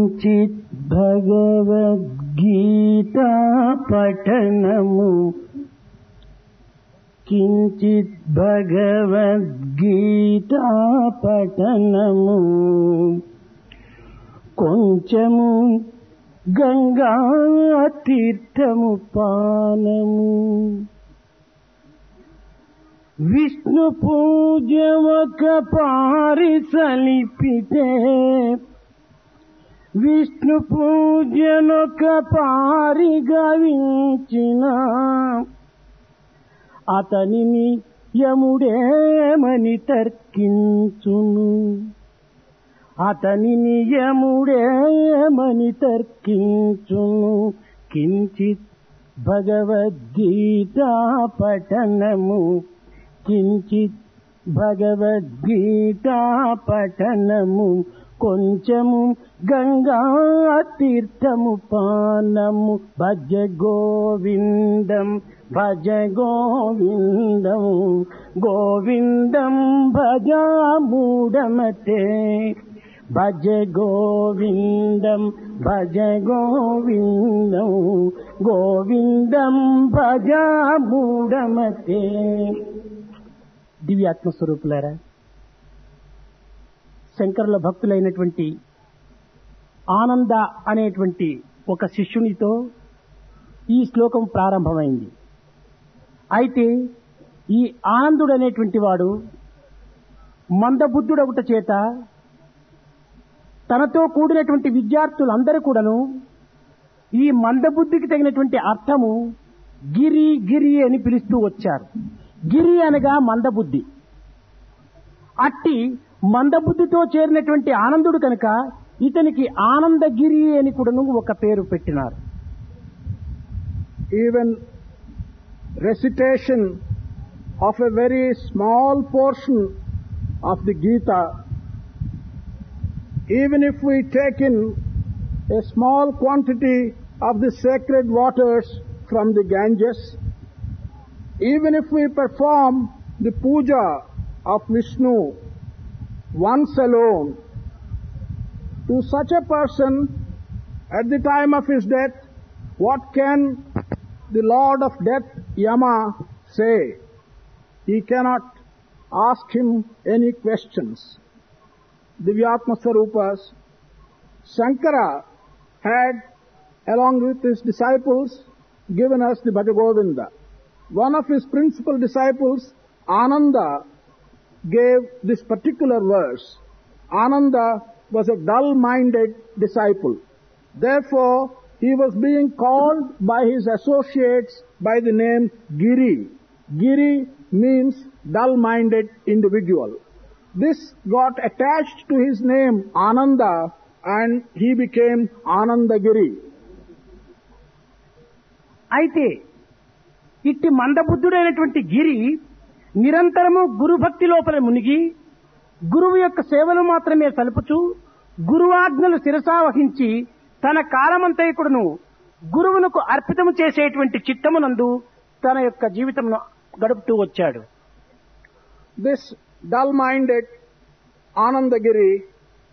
కించిత్ భగవద్గీతా పఠనము కించిత్ భగవద్గీతా పఠనము కొంచెము గంగా తీర్థము పానము విష్ణు పూజ ఒక పారి సలిపితే విష్ణు పూజనొక పారి గావించిన అతనిని యముడేమని తర్కించును అతనిని యముడేమని తర్కించును కించిత్ భగవద్గీతా పఠనము కించిత్ భగవద్గీతా పఠనము కొంచెము గంగా తీర్థము పానము భజ గోవిందం భజ గోవిందం గోవిందం భజ మూఢమతే భజ గోవిందం భజ గోవిందం గోవిందం భజ మూఢమతే. దివ్యాత్మస్వరూపులారా, శంకరుల భక్తులైనటువంటి ఆనంద అనేటువంటి ఒక శిష్యునితో ఈ శ్లోకం ప్రారంభమైంది. అయితే ఈ ఆనందుడు అనేటువంటి వాడు మందబుద్ధుడొకట చేత తనతో కూడినటువంటి విద్యార్థులందరూ కూడాను ఈ మందబుద్ధికి తగినటువంటి అర్థము గిరి గిరి అని పిలుస్తూ వచ్చారు. గిరి అనగా మందబుద్ధి. అట్టి మందబుద్ధితో చేరినటువంటి ఆనందుడు కనుక ఇతనికి ఆనందగిరి అని కూడాను ఒక పేరు పెట్టినారు. Even recitation of a very small portion of the Gita, even if we take in a small quantity of the sacred waters from the Ganges, even if we perform the puja of Vishnu once alone, to such a person at the time of his death, what can the Lord of Death, Yama, say? He cannot ask him any questions. Divyatma Swarupas, Shankara had, along with his disciples, given us the Bhajagovinda. One of his principal disciples, Ananda, gave this particular verse. Ananda was a dull-minded disciple. Therefore, he was being called by his associates by the name Giri. Giri means dull-minded individual. This got attached to his name Ananda and he became Anandagiri. అయితే ఇట్టి మందబుద్ధుడైనటువంటి గిరి నిరంతరము గురుభక్తి లోపల మునిగి గురువు యొక్క సేవలు మాత్రమే సలుపుచూ గురువాజ్ఞలు శిరసావహించి తన కాలమంతైకుడును గురువునకు అర్పితము చేసేటువంటి చిత్తమునందు తన యొక్క జీవితమును గడుపుతూ వచ్చాడు. This dull-minded Anandagiri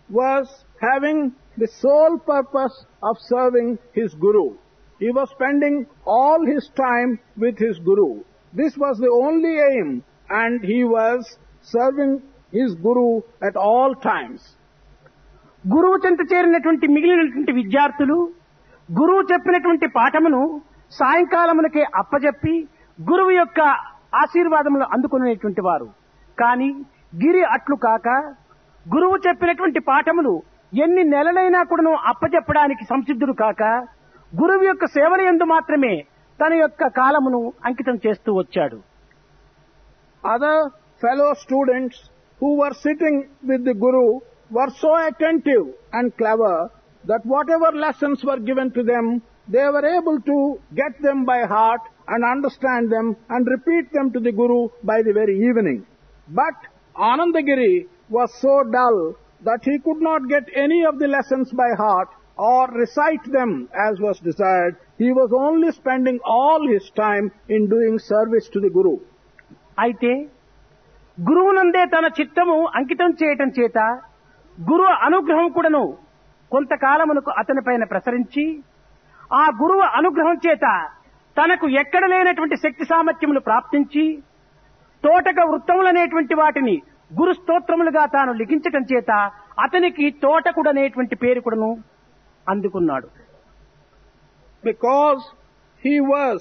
was having the sole purpose of serving his Guru. He was spending all his time with his Guru. This was the only aim, and he was serving his Guru at all times. గురువు చెంత చేరినటువంటి మిగిలినటువంటి విద్యార్థులు గురువు చెప్పినటువంటి పాఠమును సాయంకాలమునకే అప్పజెప్పి గురువు యొక్క ఆశీర్వాదములు అందుకునేటువంటి వారు. కానీ గిరి అట్లు కాక గురువు చెప్పినటువంటి పాఠములు ఎన్ని నెలలైనా కూడాను అప్పజెప్పడానికి సంసిద్ధుడు కాక గురువు యొక్క సేవల యందు మాత్రమే తన యొక్క కాలమును అంకితం చేస్తూ వచ్చాడు. Other fellow students who were sitting with the Guru were so attentive and clever that whatever lessons were given to them, they were able to get them by heart and understand them and repeat them to the Guru by the very evening. But Anandagiri was so dull that he could not get any of the lessons by heart or recite them as was desired. He was only spending all his time in doing service to the Guru. అయితే గురువునందే తన చిత్తము అంకితం చేయటం చేత గురు అనుగ్రహం కూడాను కొంతకాలమునకు అతని పైన ప్రసరించి ఆ గురువు అనుగ్రహం చేత తనకు ఎక్కడ లేనటువంటి శక్తి సామర్థ్యములు ప్రాప్తించి తోటక వృత్తములనేటువంటి వాటిని గురు స్తోత్రములుగా తాను లిఖించటం చేత అతనికి తోటకుడనేటువంటి పేరు కూడాను అందుకున్నాడు. Because he was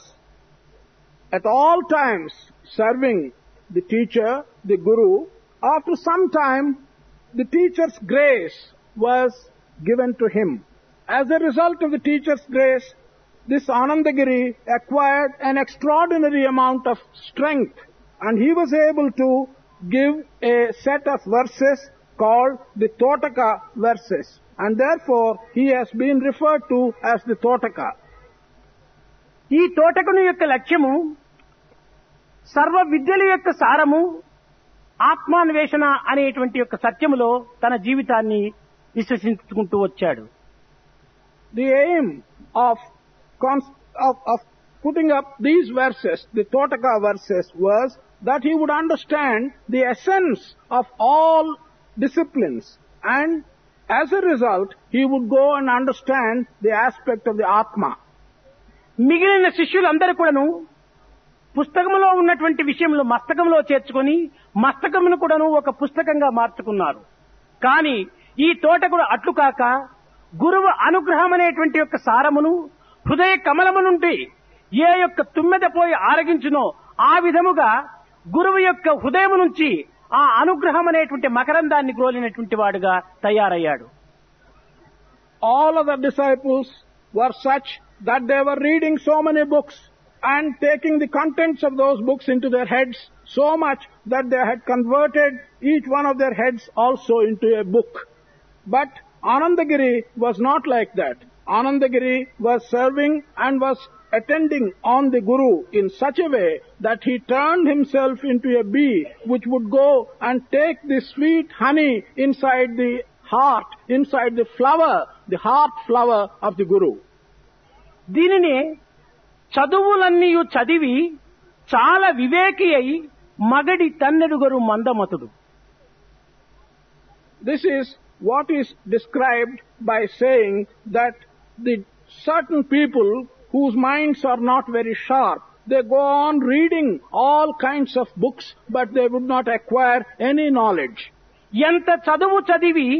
at all times serving the teacher, the guru, after some time the teacher's grace was given to him. As a result of the teacher's grace, this Anandagiri acquired an extraordinary amount of strength, and he was able to give a set of verses called the Totaka verses, and therefore he has been referred to as the Totaka. ఈ తోటకుని యొక్క లక్ష్యము సర్వ విద్యల యొక్క సారము ఆత్మాన్వేషణ అనేటువంటి యొక్క సత్యములో తన జీవితాన్ని విశ్వసించుకుంటూ వచ్చాడు. The aim of putting up these verses, the Totaka verses, was that he would understand the essence of all disciplines, and as a result he would go and understand the aspect of the Atma. మిగిలిన శిష్యులందరూ కూడాను పుస్తకములో ఉన్నటువంటి విషయములు మస్తకంలో చేర్చుకొని మస్తకమును కూడాను ఒక పుస్తకంగా మార్చుకున్నారు. కానీ ఈ తోటకుడు అట్లు కాక గురువు అనుగ్రహం అనేటువంటి యొక్క సారమును హృదయ కమలము నుండి ఏ యొక్క తుమ్మెద పోయి ఆరగించునో ఆ విధముగా గురువు యొక్క హృదయము నుంచి ఆ అనుగ్రహం అనేటువంటి మకరందాన్ని గ్రోలినటువంటి వాడుగా తయారయ్యాడు. All of the disciples were such that they were reading so many books and taking the contents of those books into their heads so much that they had converted each one of their heads also into a book. But Anandagiri was not like that. Anandagiri was serving and was attending on the Guru in such a way that he turned himself into a bee which would go and take the sweet honey inside the heart, inside the flower, the heart flower of the Guru. దీనిని చదువులన్నీ చదివి చాలా వివేకి అయి మగడి తన్నెడుగరు మందమతుడు. This is what is described by saying that the certain people whose minds are not very sharp, they go on reading all kinds of books, but they would not acquire any knowledge. ఎంత చదువు చదివి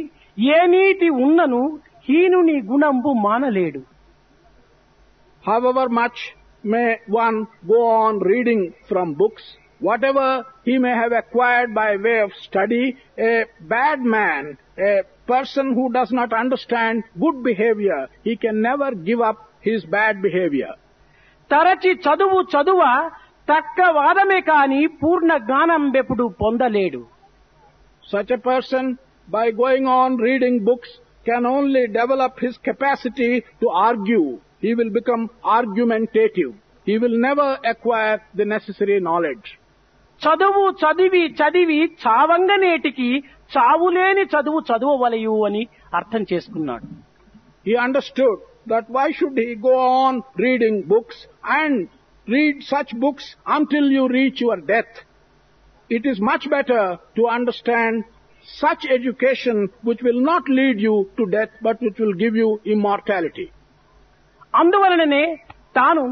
ఏ నీతి ఉన్నను హీనుని గుణంబు మానలేడు. However much may one go on reading from books, whatever he may have acquired by way of study, a bad man, a person who does not understand good behavior, he can never give up his bad behavior. తరచి చదువు చదువ తక్క వాదమే కాని పూర్ణ జ్ఞానం బెప్పుడు పొందలేడు. Such a person, by going on reading books, can only develop his capacity to argue. He will become argumentative. He will never acquire the necessary knowledge. చదువు చదివి చదివి చావంగనేటికి చావులేని చదువు చదువవలయు అని అర్థం చేసుకున్నాడు. He understood that why should he go on reading books and read such books until you reach your death. It is much better to understand such education which will not lead you to death but which will give you immortality. అందువలననే తాను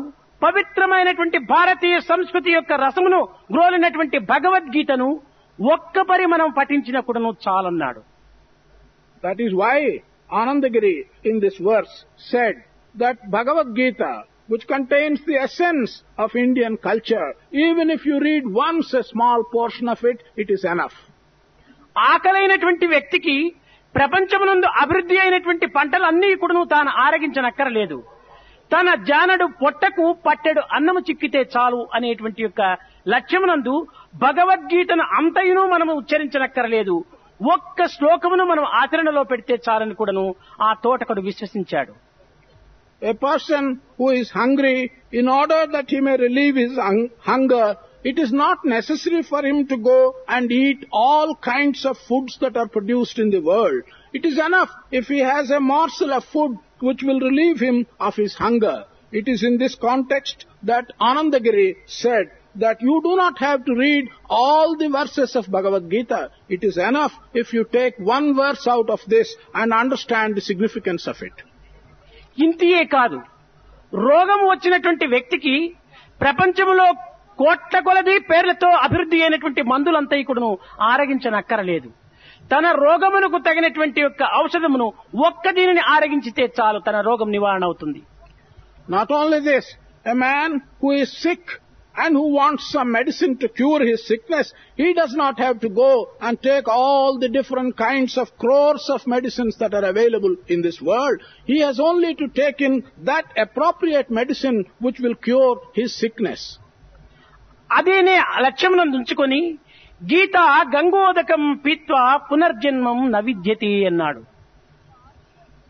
పవిత్రమైనటువంటి భారతీయ సంస్కృతి యొక్క రసమును గ్రోలినటువంటి భగవద్గీతను ఒక్కపరి మనం పఠించినప్పుడును చాలన్నాడు. That is why Anandagiri in this verse said that Bhagavad Gita, which contains the essence of Indian culture, even if you read once a small portion of it, it is enough. ఆకలైనటువంటి వ్యక్తికి ప్రపంచమునందు అభివృద్ధి అయినటువంటి పంటలన్నీ కూడాను తాను ఆరగించనక్కరలేదు. తన జానడు పొట్టకు పట్టెడు అన్నము చిక్కితే చాలు అనేటువంటి యొక్క లక్ష్యమునందు భగవద్గీతను అంతయును మనము ఉచ్చరించనక్కరలేదు. ఒక్క శ్లోకమును మనం ఆచరణలో పెడితే చాలని కూడాను ఆ తోటకుడు విశ్వసించాడు. A person who is hungry, in order that he may relieve his hunger, it is not necessary for him to go and eat all kinds of foods that are produced in the world. It is enough if he has a morsel of food which will relieve him of his hunger. It is in this context that Anandagiri said that you do not have to read all the verses of Bhagavad Gita. It is enough if you take one verse out of this and understand the significance of it. ఇంతియే కాదు, రోగం వచ్చినటువంటి వ్యక్తికి ప్రపంచంలో కోట్ల కొలది పేర్లతో అభివృద్ధి అయినటువంటి మందులంతా ఇక్కడను ఆరగించనక్కరలేదు. తన రోగమునకు తగినటువంటి యొక్క ఔషధమును ఒక్క దీనిని ఆరగించితే చాలు, తన రోగం నివారణ అవుతుంది. Not only this, a man who is sick and who wants some medicine to cure his sickness, he does not have to go and take all the different kinds of crores of medicines that are available in this world. He has only to take in that appropriate medicine which will cure his sickness. అదేనే లక్ష్యమునందు ఉంచుకొని గీత గంగోదకం పీత్వా పునర్జన్మం నవిద్యతి అన్నాడు.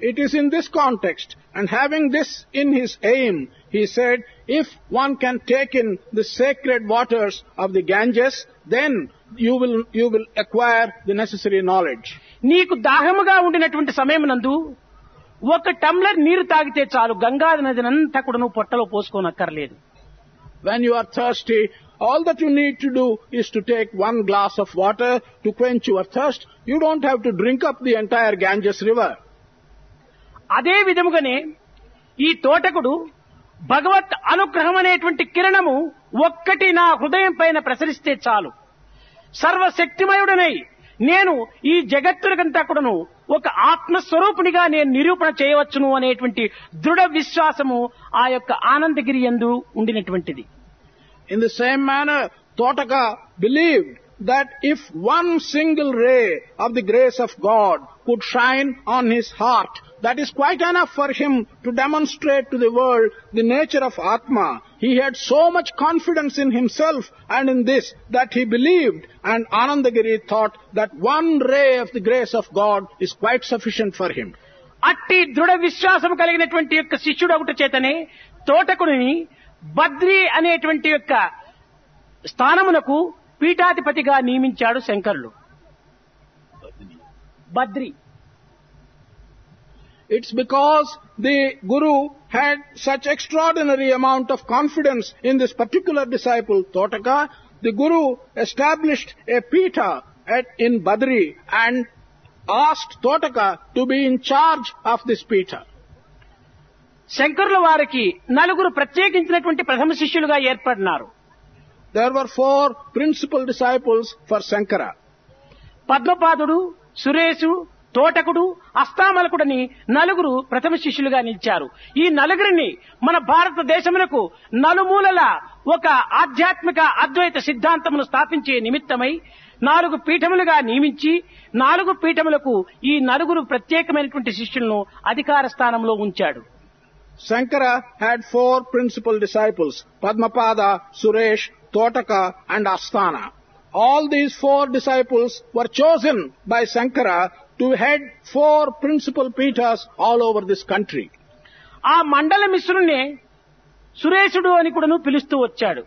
It is in this context, and having this in his aim, he said, if one can take in the sacred waters of the Ganges, then you will acquire the necessary knowledge. నీకు దాహముగా ఉండినటువంటి సమయమునందు ఒక tumbler నీరు తాగితే చాలు, గంగా నదినంతా కూడా నువ్వు పొట్టలో పోసుకోనక్కర్లేదు. When you are thirsty, all that you need to do is to take one glass of water to quench your thirst. You don't have to drink up the entire Ganges river. అదే విధముగానే ఈ తోటకుడు భగవత్ అనుగ్రహం అనేటువంటి కిరణము ఒక్కటి నా హృదయం పైన ప్రసరిస్తే చాలు, సర్వశక్తిమయుడనై నేను ఈ జగత్తులకంతా కూడాను ఒక ఆత్మస్వరూపునిగా నేను నిరూపణ చేయవచ్చును అనేటువంటి దృఢ విశ్వాసము ఆ యొక్క ఆనందగిరి యందు ఉండినటువంటిది. In the same manner, Totaka believed that if one single ray of the grace of God could shine on his heart, that is quite enough for him to demonstrate to the world the nature of Atma. He had so much confidence in himself and in this that he believed, and Anandagiri thought that one ray of the grace of God is quite sufficient for him. అట్టి దృఢ విశ్వాసం కలిగినటువంటి యొక్క శిష్యుడు ఒకటి చేతనే తోటకుడిని బద్రి అనేటువంటి యొక్క స్థానమునకు పీఠాధిపతిగా నియమించాడు శంకరులు. Badri. It's because the Guru had such extraordinary amount of confidence in this particular disciple, Totaka. The Guru established a Pitha in Badri and asked Totaka to be in charge of this Pitha. శంకరుల వారికి నలుగురు ప్రత్యేకించినటువంటి ప్రథమ శిష్యులుగా ఏర్పడినారు. There were 4 principal disciples for Shankara. పద్మపాదుడు, సురేషు, తోటకుడు, అస్తామలకుడని నలుగురు ప్రథమ శిష్యులుగా నిలిచారు. ఈ నలుగురిని మన భారతదేశమునకు నలుమూలల ఒక ఆధ్యాత్మిక అద్వైత సిద్ధాంతమును స్థాపించే నిమిత్తమై 4 పీఠములుగా నియమించి 4 పీఠములకు ఈ నలుగురు ప్రత్యేకమైనటువంటి శిష్యులను అధికార స్థానంలో ఉంచాడు. Shankara had 4 principal disciples, Padmapada, Suresh, Totaka and Asthana. All these 4 disciples were chosen by Shankara to head 4 principal pithas all over this country. ఆ మండల మిశ్రుణ్ణి సురేషుడు అని కూడాను పిలుస్తూ వచ్చాడు.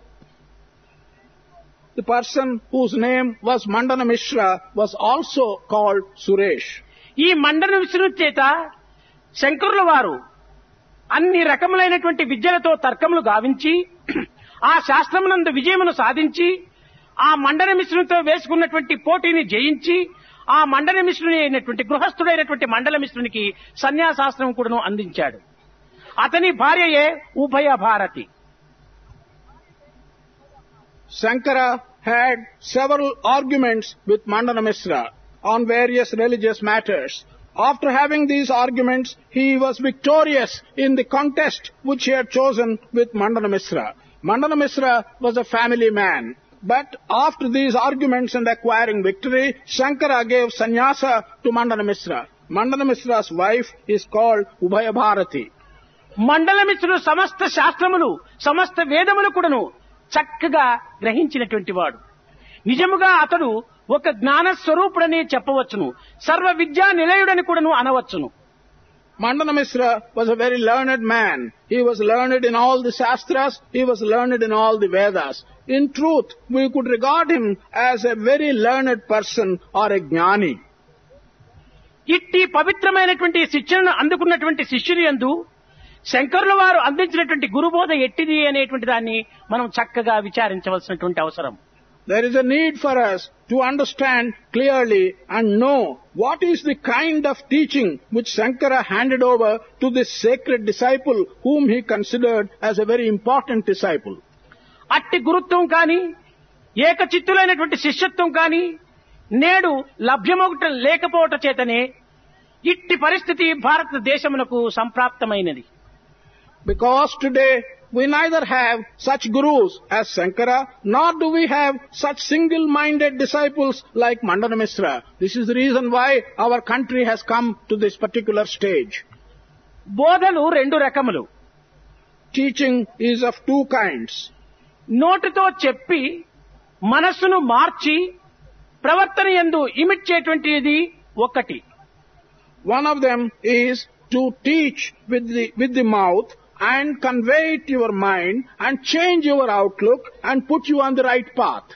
The person whose name was Mandana Mishra was also called Suresh. ఈ మండల మిశ్రుని చేత శంకరుల వారు అన్ని రకములైనటువంటి విద్యలతో తర్కములు గావించి ఆ శాస్త్రమునందు విజయమును సాధించి ఆ మండల మిశ్రునితో వేసుకున్నటువంటి పోటీని జయించి ఆ మండల మిశ్రుని అయినటువంటి గృహస్థుడైనటువంటి మండల మిశ్రునికి సన్యాసాస్త్రం కూడాను అందించాడు. అతని భార్యయే ఉభయ Bharati. Shankara had several arguments with Mandana Mishra on various religious matters. After having these arguments, he was victorious in the contest which he had chosen with Mandana Mishra. Mandana Mishra was a family man. But after these arguments and acquiring victory, Shankara gave sannyasa to Mandana Mishra. Mandana Mishra's wife is called Ubhaya Bharati. మండల మిశ్రుడు సమస్త శాస్త్రములు సమస్త వేదములు కూడాను చక్కగా గ్రహించినటువంటి వాడు. నిజముగా అతడు ఒక జ్ఞాన స్వరూపుడని చెప్పవచ్చును, సర్వ విద్యా నిలయుడని కూడాను అనవచ్చును. Mandana Mishra was a very learned man. He was learned in all the Shastras. He was learned in all the Vedas. In truth, we could regard him as a very learned person or a Jnani. ఇట్టి పవిత్రమైనటువంటి శిక్షణను అందుకున్నటువంటి శిష్యుని యందు శంకరుల వారు అందించినటువంటి గురుబోధ ఎట్టిది అనేటువంటి దాన్ని మనం చక్కగా విచారించవలసినటువంటి అవసరం. There is a need for us to understand clearly and know what is the kind of teaching which Shankara handed over to this sacred disciple whom he considered as a very important disciple. అట్టి గురుత్వం కానీ ఏకచిత్తులైనటువంటి శిష్యత్వం కానీ నేడు లభ్యమవటం లేకపోవట చేతనే ఇట్టి పరిస్థితి భారతదేశమునకు సంప్రాప్తమైనది. Because today we neither have such gurus as Shankara, nor do we have such single-minded disciples like Mandana Mishra. This is the reason why our country has come to this particular stage. బోధలు రెండు రకములు. Teaching is of two kinds. నోటితో చెప్పి మనస్సును మార్చి ప్రవర్తన యందు emit చేయటువంటిది ఒకటి. One of them is to teach with the mouth and convey it to your mind and change your outlook and put you on the right path.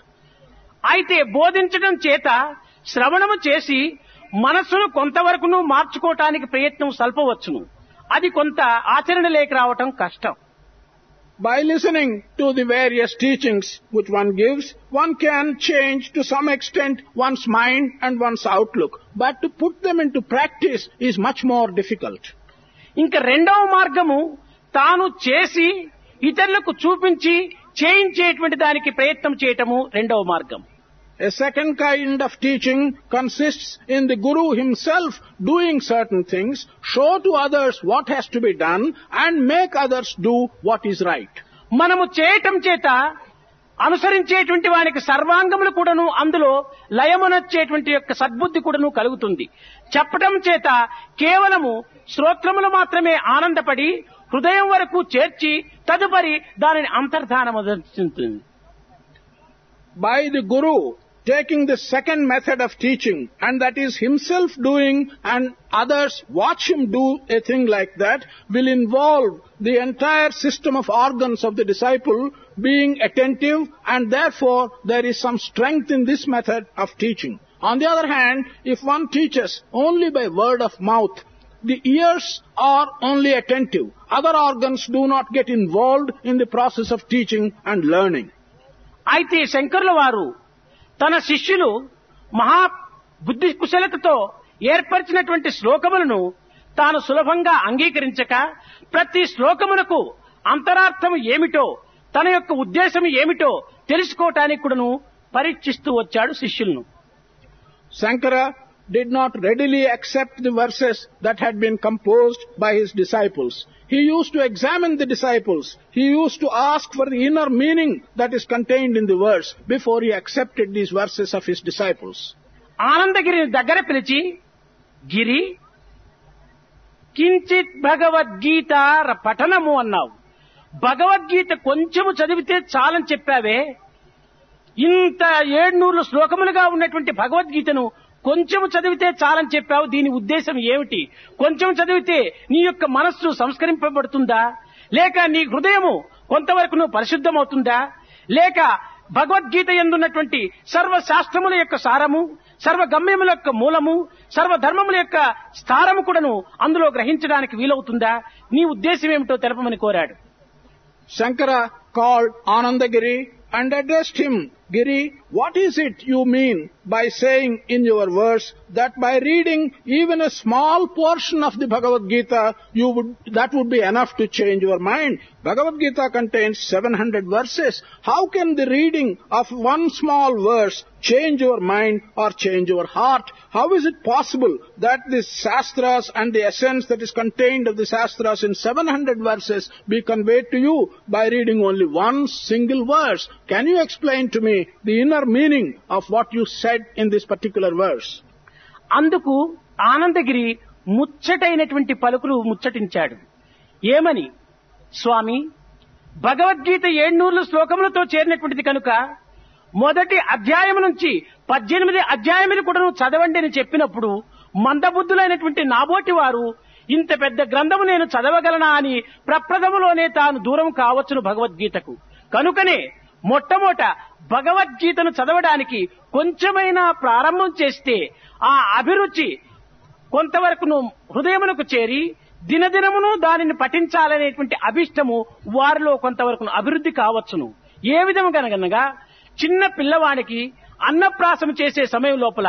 అయితే బోధించడం చేత శ్రవణము చేసి మనస్సును కొంతవరకును మార్చుకోవటానికి ప్రయత్నం సల్పవచ్చును. అది కొంత ఆచరణ లేక రావటం కష్టం. By listening to the various teachings which one gives, one can change to some extent one's mind and one's outlook. But to put them into practice is much more difficult. ఇంకా రెండవ మార్గము తాను చేసి ఇతరులకు చూపించి చేయించేటువంటి దానికి ప్రయత్నం చేయటము రెండవ మార్గం. A second kind of teaching consists in the Guru himself doing certain things, show to others what has to be done and make others do what is right. మనము చేయటం చేత అనుసరించేటువంటి వానికి సర్వాంగములు కూడాను అందులో లయమునొచ్చేటువంటి యొక్క సద్బుద్ధి కూడాను కలుగుతుంది. చెప్పటం చేత కేవలము శ్రోత్రములు మాత్రమే ఆనందపడి హృదయం వరకు చేర్చి తదుపరి దానిని అంతర్ధానము దర్శిస్తుంది. By the Guru taking the second method of teaching, and that is himself doing and others watch him do a thing like that, will involve the entire system of organs of the disciple being attentive, and therefore there is some strength in this method of teaching. On the other hand, if one teaches only by word of mouth, the ears are only attentive. Other organs do not get involved in the process of teaching and learning. అయితే శంకరుల వారు తన శిష్యులు మహా బుద్ధి కుశలతతో ఏర్పరిచినటువంటి శ్లోకములను తాను సులభంగా అంగీకరించక ప్రతి శ్లోకమునకు అంతరార్థము ఏమిటో తన యొక్క ఉద్దేశం ఏమిటో తెలుసుకోవటానికి కూడాను పరీక్షిస్తూ వచ్చాడు శిష్యులను. Shankara did not readily accept the verses that had been composed by his disciples. He used to examine the disciples. He used to ask for the inner meaning that is contained in the verse before he accepted these verses of his disciples. ఆనందగిరిని దగ్గర పిలిచి, గిరి కించిత్ భగవద్గీత పఠనము అన్నావు. భగవద్గీత కొంచెము చదివితే చాలని చెప్పావే, ఇంత 700 శ్లోకములుగా ఉన్నటువంటి భగవద్గీతను కొంచెం చదివితే చాలని చెప్పావు. దీని ఉద్దేశం ఏమిటి? కొంచెం చదివితే నీ యొక్క మనస్సు సంస్కరింపబడుతుందా, లేక నీ హృదయము కొంతవరకు నువ్వు పరిశుద్ధమవుతుందా, లేక భగవద్గీత యందున్నటువంటి సర్వశాస్త్రముల యొక్క సారము, సర్వగమ్యముల యొక్క మూలము, సర్వధర్మముల యొక్క స్థారము కూడాను అందులో గ్రహించడానికి వీలవుతుందా? నీ ఉద్దేశం ఏమిటో తెలపమని కోరాడు. Shankara called Anandagiri and addressed him, Giri, what is it you mean by saying in your verse that by reading even a small portion of the Bhagavad Gita, that would be enough to change your mind? Bhagavad Gita contains 700 verses. How can the reading of one small verse change your mind or change your heart? How is it possible that the Shastras and the essence that is contained of the Shastras in 700 verses be conveyed to you by reading only one single verse? Can you explain to me the inner meaning of what you said in this particular verse? అందుకు ఆనందగిరి ముచ్చటైనటువంటి పలుకులు ముచ్చటించాడు. ఏమని? స్వామి, భగవద్గీత 700 శ్లోకములతో చేరినటువంటిది కనుక మొదటి అధ్యాయం నుంచి 18 అధ్యాయములు కూడా చదవండి అని చెప్పినప్పుడు మందబుద్ధులైనటువంటి నాబోటి వారు ఇంత పెద్ద గ్రంథము నేను చదవగలనా అని ప్రప్రథములోనే తాను దూరం కావచ్చును భగవద్గీతకు. కనుకనే మొట్టమొదట భగవద్గీతను చదవడానికి కొంచెమైనా ప్రారంభం చేస్తే ఆ అభిరుచి కొంతవరకు హృదయమునకు చేరి దినదినమును దానిని పఠించాలనేటువంటి అభిష్టము వారిలో కొంతవరకు అభివృద్ధి కావచ్చును. ఏ విధంగా గనక చిన్న పిల్లవానికి అన్నప్రాసం చేసే సమయం లోపల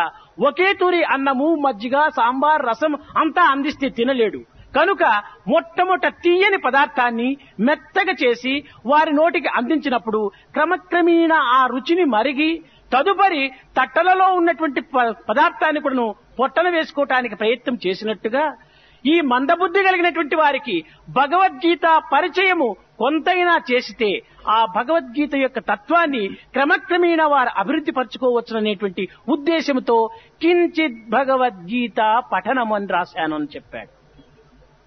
ఒకే తూరి అన్నము, మజ్జిగ, సాంబార్, రసం అంతా అందిస్తే తినలేడు. కనుక మొట్టమొదట తీయని పదార్థాన్ని మెత్తగా చేసి వారి నోటికి అందించినప్పుడు క్రమక్రమేణా ఆ రుచిని మరిగి తదుపరి తట్టలలో ఉన్నటువంటి పదార్థాన్ని కూడా పొట్టన వేసుకోవటానికి ప్రయత్నం చేసినట్టుగా ఈ మందబుద్ధి కలిగినటువంటి వారికి భగవద్గీత పరిచయము కొంతైనా చేసితే ఆ భగవద్గీత యొక్క తత్వాన్ని క్రమక్రమేణా వారు అభివృద్ధి పరచుకోవచ్చుననేటువంటి ఉద్దేశంతో కించిత్ భగవద్గీత పఠనమని రాశాను అని చెప్పాడు.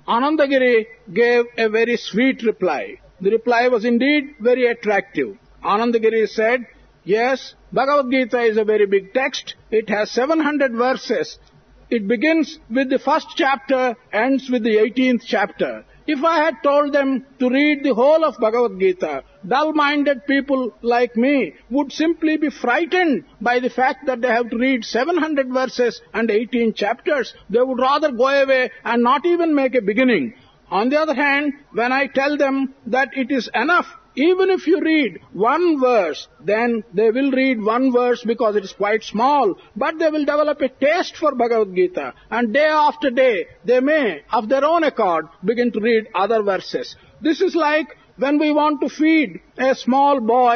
Anandagiri gave a very sweet reply. The reply was indeed very attractive. Anandagiri said, yes, Bhagavad Gita is a very big text. It has 700 verses. It begins with the first chapter, ends with the 18th chapter. If I had told them to read the whole of Bhagavad Gita, dull-minded people like me would simply be frightened by the fact that they have to read 700 verses and 18 chapters. They would rather go away and not even make a beginning. On the other hand, when I tell them that it is enough, even if you read one verse, then they will read one verse because it is quite small, but they will develop a taste for Bhagavad Gita, and day after day, they may, of their own accord, begin to read other verses. This is like when we want to feed a small boy.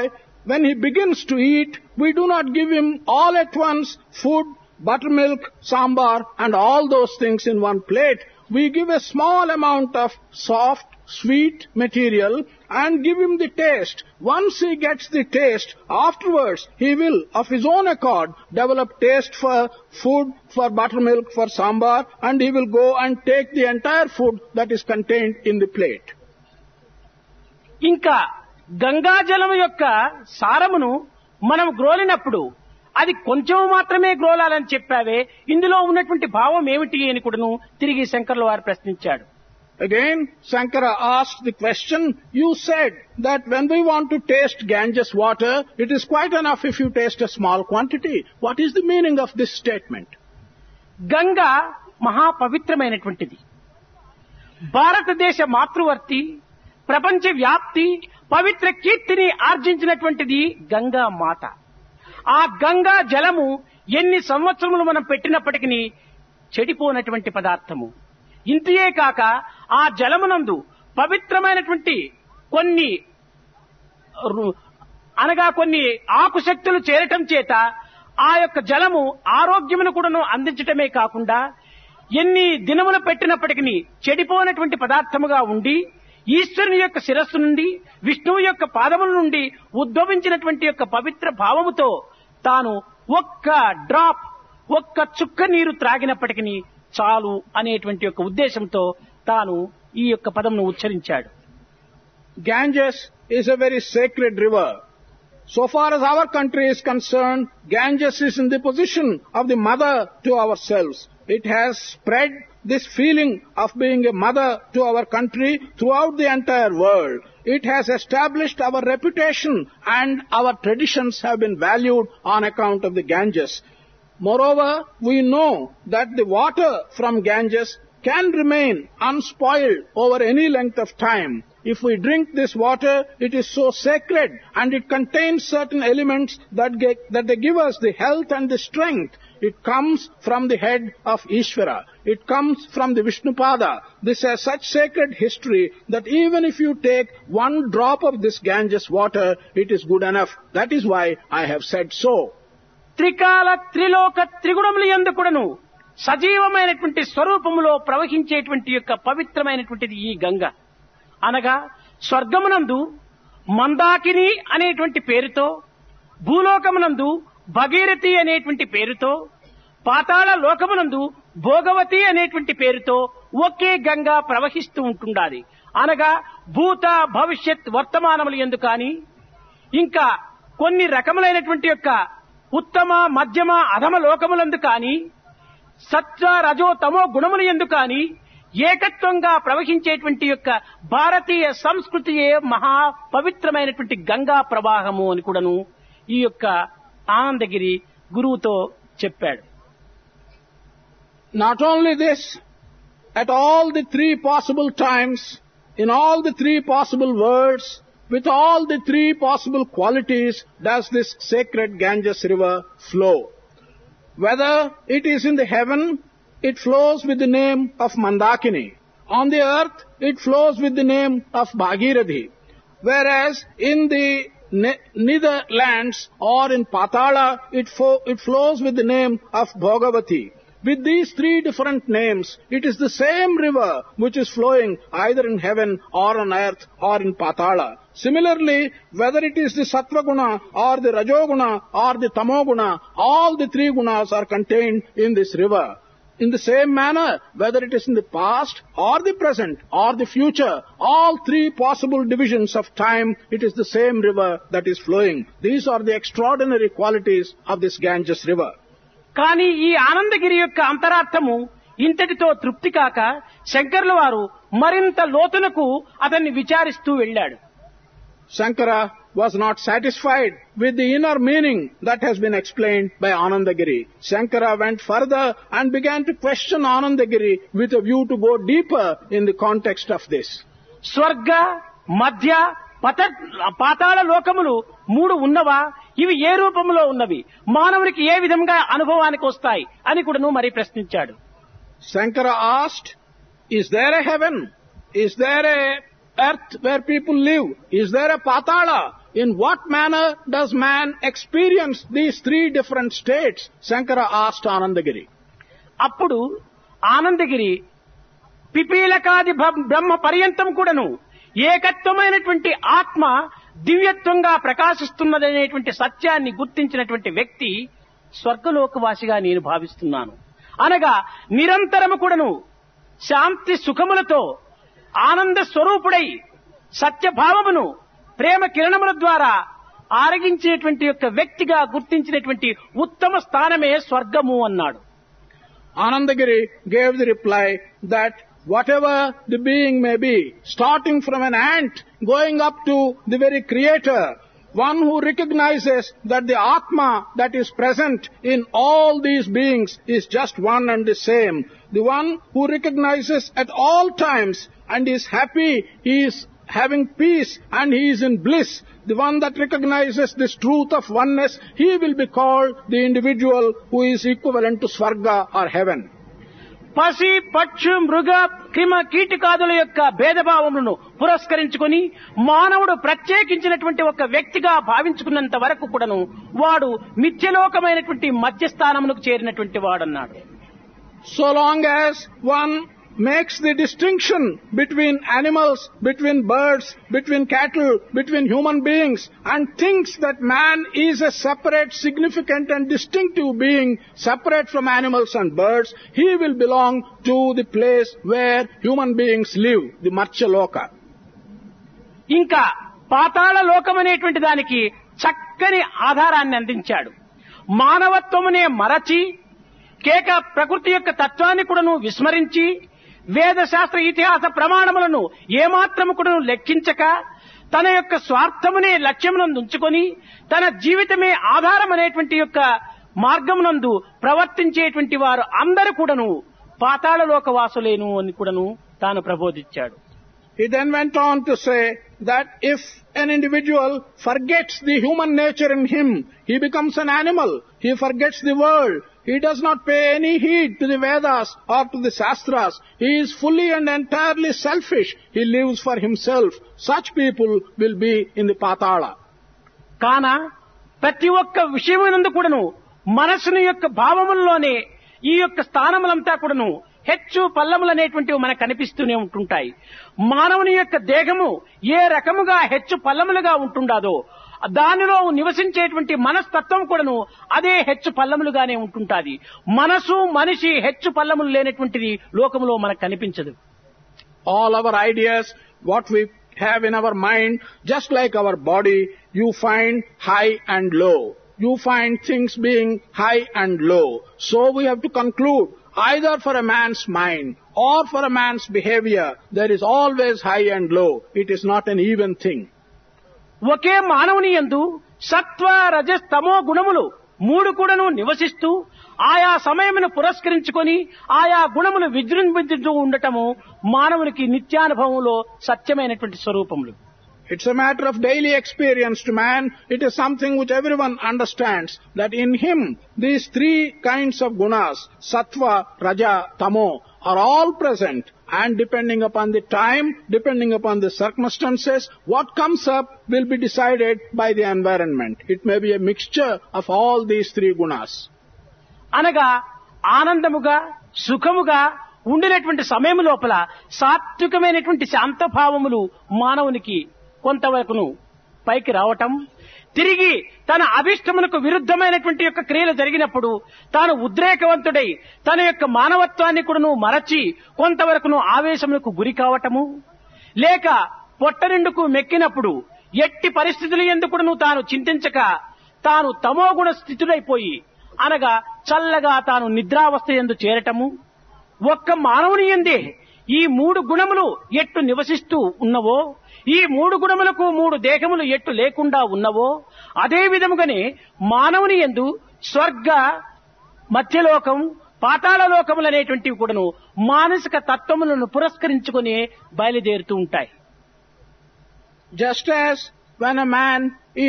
When he begins to eat, we do not give him all at once food, buttermilk, sambar, and all those things in one plate. We give a small amount of soft, sweet material and give him the taste. Once he gets the taste, afterwards he will, of his own accord, develop taste for food, for buttermilk, for sambar, and he will go and take the entire food that is contained in the plate. ఇంకా గంగాజలం యొక్క సారమును మనం గ్రోలినప్పుడు అది కొంచెం మాత్రమే గ్రోలాలని చెప్పావే, ఇందులో ఉన్నటువంటి భావం ఏమిటి అని కూడాను తిరిగి శంకర్ల వారు ప్రశ్నించాడు. Again, Shankara asked the question, you said that when we want to taste Ganges water, it is quite enough if you taste a small quantity. What is the meaning of this statement? Ganga మహాపవిత్రమైనటువంటిది. భారతదేశ మాతృవర్తి, ప్రపంచ వ్యాప్తి, పవిత్ర కీర్తిని ఆర్జించినటువంటిది గంగా మాత. ఆ గంగా జలము ఎన్ని సంవత్సరములు మనం పెట్టినప్పటికీ చెడిపోనటువంటి పదార్థము. ఇంతే కాక ఆ జలమునందు పవిత్రమైనటువంటి కొన్ని ఆకుశక్తులు చేరటం చేత ఆ యొక్క జలము ఆరోగ్యమును కూడాను అందించటమే కాకుండా ఎన్ని దినములు పెట్టినప్పటికీ చెడిపోనటువంటి పదార్థముగా ఉండి ఈశ్వరుని యొక్క శిరస్సు నుండి విష్ణువు యొక్క పాదముల నుండి ఉద్భవించినటువంటి యొక్క పవిత్ర భావముతో తాను ఒక్క డ్రాప్, ఒక్క చుక్క నీరు త్రాగినప్పటికీ చాలు అనేటువంటి యొక్క ఉద్దేశంతో తాను ఈ యొక్క పదమును ఉచ్చరించాడు. Ganges is a very sacred river. So far as our country is concerned, Ganges is in the position of the mother to ourselves. It has spread this feeling of being a mother to our country throughout the entire world. It has established our reputation and our traditions have been valued on account of the Ganges. Moreover, we know that the water from Ganges can remain unspoiled over any length of time. If we drink this water, it is so sacred and it contains certain elements that they give us the health and the strength. It comes from the head of Ishvara. It comes from the Vishnupada. This has such sacred history that even if you take one drop of this Ganges water, it is good enough. That is why I have said so. త్రికాల త్రిలోక త్రిగుణములు యందు కూడాను సజీవమైనటువంటి స్వరూపములో ప్రవహించేటువంటి యొక్క పవిత్రమైనటువంటిది ఈ గంగ. అనగా స్వర్గమునందు మందాకిని అనేటువంటి పేరుతో, భూలోకమునందు భగీరథి అనేటువంటి పేరుతో, పాతాళ లోకమునందు భోగవతి అనేటువంటి పేరుతో ఒకే గంగా ప్రవహిస్తూ ఉంటుండాలి. అనగా భూత భవిష్యత్ వర్తమానములు యందు కానీ, ఇంకా కొన్ని రకములైనటువంటి యొక్క ఉత్తమ మధ్యమ అధమ లోకములందు కానీ, సత్వ రజో తమో గుణముల యందు కానీ ఏకత్వంగా ప్రవహించేటువంటి యొక్క భారతీయ సంస్కృతియే మహా పవిత్రమైనటువంటి గంగా ప్రవాహము అని కూడాను ఈ యొక్క ఆనందగిరి గురువుతో చెప్పాడు. Not only this, at all the three possible times, in all the three possible words, with all the three possible qualities does this sacred Ganges river flow. Whether it is in the heaven, it flows with the name of Mandakini. On the earth, it flows with the name of Bhagirathi. Whereas in the Netherlands or in Patala, it flows with the name of Bhogavati. With these three different names, it is the same river which is flowing either in heaven or on earth or in Patala. Similarly, whether it is the Sattva Guna or the Rajoguna or the Tamoguna, all the three gunas are contained in this river. In the same manner, whether it is in the past or the present or the future, all three possible divisions of time, it is the same river that is flowing. These are the extraordinary qualities of this Ganges river. కానీ ఈ ఆనందగిరి యొక్క అంతరార్థము ఇంతటితో తృప్తి కాక శంకరుల వారు మరింత లోతులకు అతన్ని విచారిస్తూ వెళ్ళాడు. Shankara was not satisfied with the inner meaning that has been explained by Anandagiri. Shankara went further and began to question Anandagiri with a view to go deeper in the context of this. స్వర్గ మధ్య పాతాళ లోకములు మూడు ఉన్నవా? ఇవి ఏ రూపంలో ఉన్నవి? మానవునికి ఏ విధంగా అనుభవానికి వస్తాయి అని కూడాను మరి ప్రశ్నించాడు. Shankara asked, is there a heaven? Is there a earth where people live? Is there a Patala? In what manner does man experience these three different states? Shankara asked Anandagiri. అప్పుడు ఆనందగిరి పిపీలకాది బ్రహ్మ పర్యంతం కూడాను ఏకత్వమైనటువంటి ఆత్మ దివ్యత్వంగా ప్రకాశిస్తున్నదనేటువంటి సత్యాన్ని గుర్తించినటువంటి వ్యక్తి స్వర్గలోకవాసిగా నేను భావిస్తున్నాను. అనగా నిరంతరము కూడాను శాంతి సుఖములతో ఆనంద స్వరూపుడై సత్యభావమును ప్రేమ కిరణముల ద్వారా ఆరగించేటువంటి యొక్క వ్యక్తిగా గుర్తించినటువంటి ఉత్తమ స్థానమే స్వర్గము అన్నాడు. Anandagiri gave the reply that whatever the being may be, starting from an ant, going up to the very creator, one who recognizes that the Atma that is present in all these beings is just one and the same, the one who recognizes at all times and is happy, he is having peace and he is in bliss, the one that recognizes this truth of oneness, he will be called the individual who is equivalent to Swarga or heaven. పసి పక్షు మృగ క్రిమ కీటకాదుల యొక్క భేదభావములను పురస్కరించుకొని మానవుడు ప్రత్యేకించినటువంటి ఒక వ్యక్తిగా భావించుకున్నంత వరకు కూడాను వాడు మిథ్యలోకమైనటువంటి మధ్యస్థానమునకు చేరినటువంటి వాడన్నాడు. So long as one makes the distinction between animals, between birds, between cattle, between human beings, and thinks that man is a separate, significant and distinctive being, separate from animals and birds, he will belong to the place where human beings live, the Marchaloka. ఇంకా పాతాళ లోకం అనేటువంటి దానికి చక్కని ఆధారాన్ని అందించాడు. మానవత్వమునే మరచి కేక ప్రకృతి యొక్క తత్వాన్ని కూడాను విస్మరించి వేద శాస్త్ర ఇతిహాస ప్రమాణములను ఏమాత్రము కూడాను లెక్కించక తన యొక్క స్వార్థమునే లక్ష్యమునందు ఉంచుకొని తన జీవితమే ఆధారం అనేటువంటి యొక్క మార్గమునందు ప్రవర్తించేటువంటి వారు అందరూ కూడాను పాతాళ లోకవాసులేను అని కూడాను తాను ప్రబోధించాడు. He then went on to say that if an individual forgets the human nature in him, he becomes an animal, he forgets the world, he does not pay any heed to the Vedas or to the Shastras, he is fully and entirely selfish, he lives for himself. Such people will be in the Patala. కాన ప్రతి ఒక్క విషయమునందు కూడాను మనసుని యొక్క భావముల్లోనే ఈ యొక్క స్థానములంతా కూడాను హెచ్చు పల్లములు అనేటువంటివి మనకు కనిపిస్తూనే ఉంటుంటాయి. మానవుని యొక్క దేహము ఏ రకముగా హెచ్చు పల్లములుగా ఉంటుండాదో దానిలో నివసించేటువంటి మనస్తత్వం కూడాను అదే హెచ్చు పల్లములుగానే ఉంటుంటాది. మనసు మనిషి హెచ్చు పల్లములు లేనటువంటిది లోకములో మనకు కనిపించదు. All our ideas, what we have in our mind, just like our body, you find high and low. You find things being high and low. So we have to conclude, either for a man's mind or for a man's behavior, there is always high and low. It is not an even thing. ఒకే మానవుని యందు సత్వ రజస్ తమో గుణములు మూడు కూడాను నివసిస్తూ ఆయా సమయమును పురస్కరించుకొని ఆయా గుణములు విజృంభించుతూ ఉండటము మానవునికి నిత్యానుభవంలో సత్యమైనటువంటి స్వరూపములు. It's a matter of daily experience to man. It is something which everyone understands, that in him these three kinds of gunas, sattva, raja, tamo, are all present, and depending upon the time, depending upon the circumstances, what comes up will be decided by the environment. It may be a mixture of all these three gunas. అనగా ఆనందముగా సుఖముగా ఉండినటువంటి సమయం లోపల సాత్వికమైనటువంటి శాంతభావములు మానవునికి కొంతవరకును పైకి రావటం, తిరిగి తన అభిష్టములకు విరుద్ధమైనటువంటి యొక్క క్రియలు జరిగినప్పుడు తాను ఉద్రేకవంతుడై తన యొక్క మానవత్వాన్ని కూడాను మరచి కొంతవరకును ఆవేశములకు గురి కావటము, లేక పొట్టనిండుకు మెక్కినప్పుడు ఎట్టి పరిస్థితులు ఎందుకును తాను చింతించక తాను తమోగుణ స్థితుడైపోయి అనగా చల్లగా తాను నిద్రావస్థ యందు చేరటము. ఒక్క మానవుని యందే ఈ మూడు గుణములు ఎట్టు నివసిస్తూ ఉన్నవో, ఈ మూడు గుణములకు మూడు దేహములు ఎట్టు లేకుండా ఉన్నవో, అదే విధముగానే మానవుని యందు స్వర్గ, మధ్యలోకం, పాతాళ లోకములనేటువంటివి కూడాను మానసిక తత్వములను పురస్కరించుకుని బయలుదేరుతూ ఉంటాయి. Just as when a man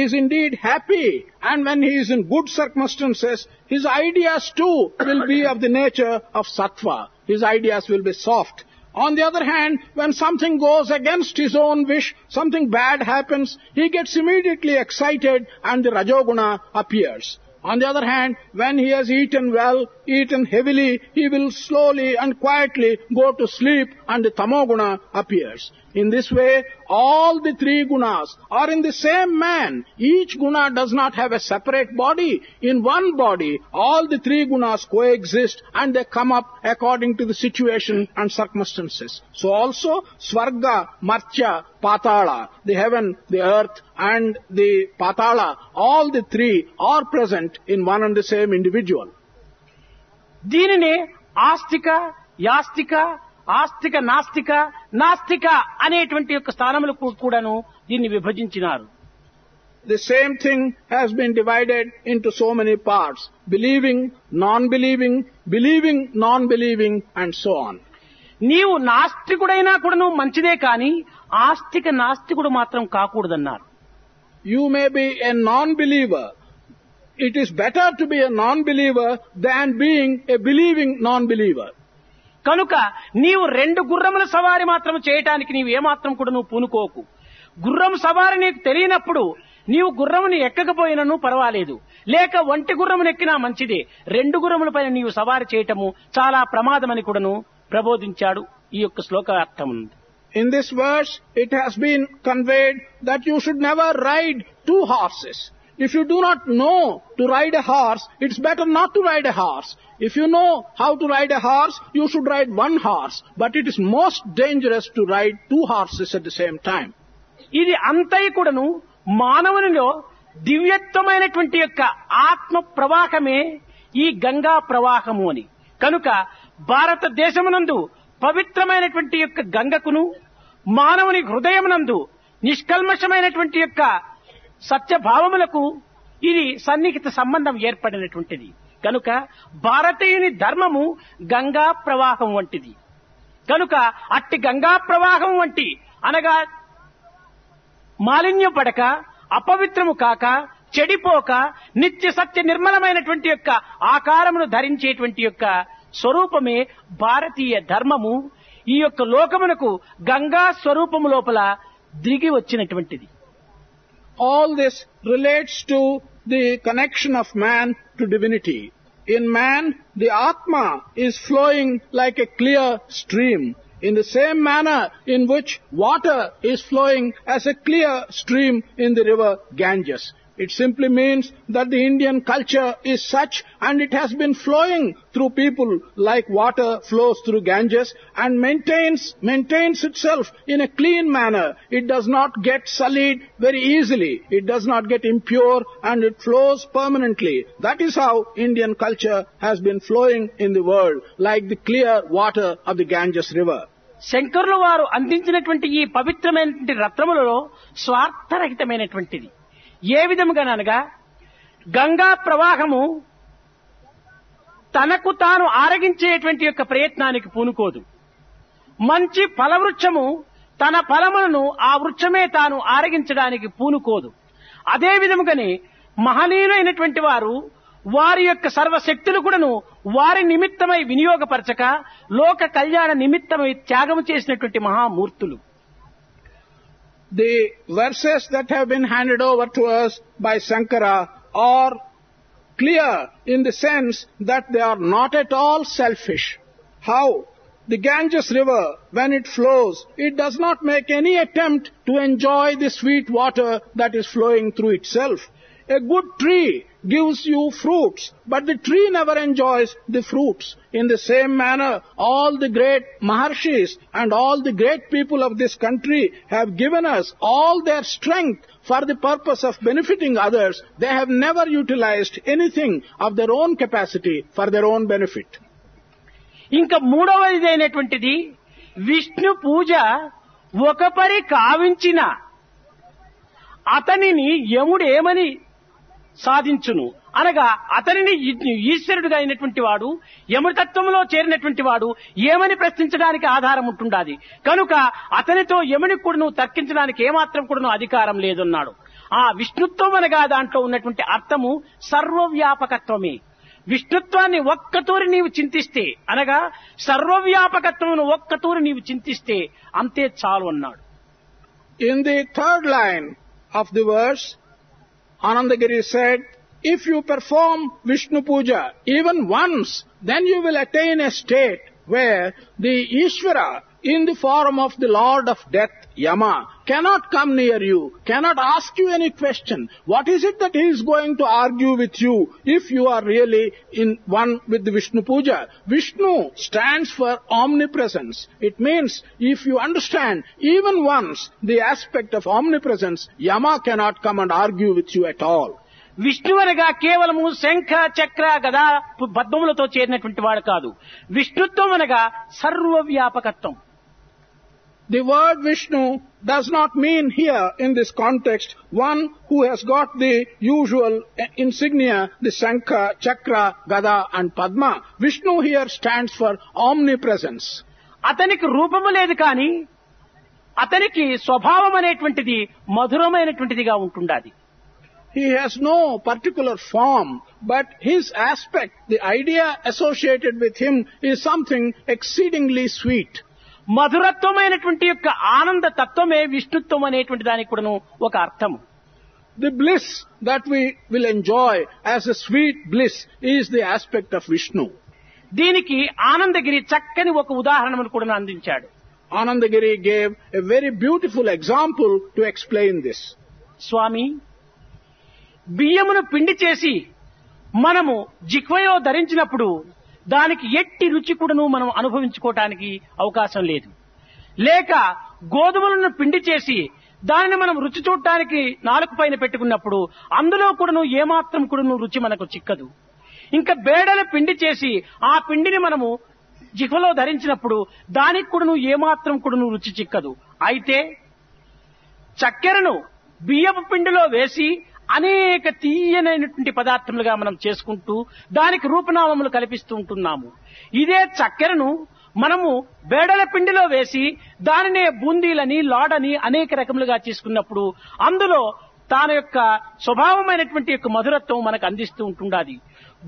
is indeed happy and when he is in good circumstances, his ideas too will be of the nature of sattva. His ideas will be soft. On the other hand, when something goes against his own wish, something bad happens, he gets immediately excited and the rajoguna appears. On the other hand, when he has eaten well, eaten heavily, he will slowly and quietly go to sleep and the tamoguna appears. In this way, all the three gunas are in the same man. Each guna does not have a separate body. In one body, all the three gunas coexist and they come up according to the situation and circumstances. So also, Swarga, Martya, Patala, the heaven, the earth and the Patala, all the three are present in one and the same individual. దీనినే ఆస్తిక, యాస్తిక, ఆస్తిక, నాస్తిక, నాస్తిక అనేటువంటి యొక్క స్థానములకు కూడాను దీన్ని విభజించినారు. The same thing has been divided into so many parts: believing, non-believing, believing, non-believing, and so on. నీవు నాస్తికుడైనా కూడాను మంచిదే కాని ఆస్తిక నాస్తికుడు మాత్రం కాకూడదన్నారు. You may be a non-believer. It is better to be a non-believer than being a believing non-believer. కనుక నీవు రెండు గుర్రముల సవారి మాత్రం చేయటానికి నీవు ఏమాత్రం కూడా నువ్వు పూనుకోకు. గుర్రం సవారి నీకు తెలియనప్పుడు నీవు గుర్రముని ఎక్కకపోయినను పర్వాలేదు, లేక ఒంటి గుర్రమును ఎక్కినా మంచిదే. రెండు గుర్రములపైన నీవు సవారి చేయటము చాలా ప్రమాదమని కూడాను ప్రబోధించాడు ఈ యొక్క శ్లోకార్థం. In this verse, it has been conveyed that you should never ride two horses. If you do not know to ride a horse, it's better not to ride a horse. If you know how to ride a horse, you should ride one horse. But it is most dangerous to ride two horses at the same time. ఇది అంతై కూడాను మానవునిలో దివ్యత్వమైనటువంటి యొక్క ఆత్మ ప్రవాహమే ఈ గంగా ప్రవాహము అని. కనుక భారతదేశమునందు పవిత్రమైనటువంటి యొక్క గంగకును మానవుని హృదయమునందు నిష్కల్మషమైనటువంటి యొక్క సత్యభావములకు ఇది సన్నిహిత సంబంధం ఏర్పడినటువంటిది. కనుక భారతీయుని ధర్మము గంగా ప్రవాహం వంటిది. కనుక అట్టి గంగా ప్రవాహం వంటి అనగా మాలిన్యం పడక, అపవిత్రము కాక, చెడిపోక, నిత్య సత్య నిర్మలమైనటువంటి యొక్క ఆకారమును ధరించేటువంటి యొక్క స్వరూపమే భారతీయ ధర్మము. ఈ యొక్క లోకమునకు గంగా స్వరూపము లోపల దిగి వచ్చినటువంటిది. All this relates to the connection of man to divinity. In man, the Atma is flowing like a clear stream, in the same manner in which water is flowing as a clear stream in the river Ganges. It simply means that the Indian culture is such, and it has been flowing through people like water flows through Ganges, and maintains itself in a clean manner. It does not get sullied very easily. It does not get impure, and it flows permanently. That is how Indian culture has been flowing in the world, like the clear water of the Ganges river. శంకరుల వారు అందించినటువంటి ఈ పవిత్రమైనటువంటి రత్నములలో స్వార్థరహితమైనటువంటిది. ఏ విధముగానగా గంగా ప్రవాహము తనకు తాను ఆరగించేటువంటి యొక్క ప్రయత్నానికి పూనుకోదు. మంచి ఫలవృక్షము తన ఫలములను ఆ వృక్షమే తాను ఆరగించడానికి పూనుకోదు. అదే విధముగానే మహనీయులైనటువంటి వారు వారి యొక్క సర్వశక్తులు కూడాను వారి నిమిత్తమై వినియోగపరచక లోక కళ్యాణ నిమిత్తమై త్యాగము చేసినటువంటి మహామూర్తులు. The verses that have been handed over to us by Shankara are clear in the sense that they are not at all selfish. How? The Ganges river, when it flows, it does not make any attempt to enjoy the sweet water that is flowing through itself. A good tree gives you fruits, but the tree never enjoys the fruits. In the same manner, all the great Maharshis and all the great people of this country have given us all their strength for the purpose of benefiting others. They have never utilized anything of their own capacity for their own benefit. ఇంకా మూడవదైనటువంటిది విష్ణు పూజ ఒకపరి కావించిన అతనిని యముడు ఏమని సాధించును అనగా అతనిని ఈశ్వరుడుగా అయినటువంటి వాడు యమతత్వంలో చేరినటువంటి వాడు ఏమని ప్రశ్నించడానికి ఆధారం ఉంటుండాది. కనుక అతనితో యమునికి కూడా తర్కించడానికి ఏమాత్రం కూడా అధికారం లేదన్నాడు. ఆ విష్ణుత్వం అనగా దాంట్లో ఉన్నటువంటి అర్థము సర్వవ్యాపకత్వమే. విష్ణుత్వాన్ని ఒక్కతూరి నీవు చింతిస్తే అనగా సర్వవ్యాపకత్వమును ఒక్కతూరి నీవు చింతిస్తే అంతే చాలు అన్నాడు. In the third line of the verse, Anandagiri said, if you perform Vishnu Puja even once, then you will attain a state where the Ishvara in the form of the Lord of Death, Yama, cannot come near you, cannot ask you any question. What is it that he is going to argue with you if you are really in one with the Vishnu Puja? Vishnu stands for omnipresence. It means if you understand even once the aspect of omnipresence, Yama cannot come and argue with you at all. Vishnu అనగా కేవలము శంఖ చక్ర గదా పద్మములతో చేరినటువంటి వాడు కాదు. విష్ణుత్వం అనగా సర్వవ్యాపకత్వం. The word Vishnu does not mean here in this context one who has got the usual insignia, the Shankha, Chakra, Gada and Padma. Vishnu here stands for omnipresence. అతనికి రూపము లేదు కానీ అతనికి స్వభావం అనేటువంటిది మధురమైనటువంటిదిగా ఉంటుండాది. He has no particular form, but his aspect, the idea associated with him is something exceedingly sweet. మధురత్వమైనటువంటి యొక్క ఆనంద తత్వమే విష్ణుత్వం అనేటువంటి దానికి కూడాను ఒక అర్థము. The bliss that we will enjoy as a sweet bliss is the aspect of Vishnu. దీనికి ఆనందగిరి చక్కని ఒక ఉదాహరణను కూడా అందించాడు. Anandagiri gave a very beautiful example to explain this. స్వామి, బియ్యమును పిండి చేసి మనము జిహ్వయో ధరించినప్పుడు దానికి ఎట్టి రుచి కూడాను మనం అనుభవించుకోవటానికి అవకాశం లేదు. లేక గోధుమలను పిండి చేసి దానిని మనం రుచి చూడటానికి నాలుక పైన పెట్టుకున్నప్పుడు అందులో కూడాను ఏమాత్రం కూడాను రుచి మనకు చిక్కదు. ఇంకా బేడల పిండి చేసి ఆ పిండిని మనము జిహ్వలో ధరించినప్పుడు దానికి కూడాను ఏమాత్రం కూడాను రుచి చిక్కదు. అయితే చక్కెరను బియ్యపు పిండిలో వేసి అనేక తీయనైనటువంటి పదార్థములుగా మనం చేసుకుంటూ దానికి రూపనామములు కల్పిస్తూ ఉంటున్నాము. ఇదే చక్కెరను మనము బేడల పిండిలో వేసి దానినే బూందీలని లాడని అనేక రకములుగా చేసుకున్నప్పుడు అందులో తాను యొక్క స్వభావమైనటువంటి యొక్క మధురత్వం మనకు అందిస్తూ ఉంటుండాది.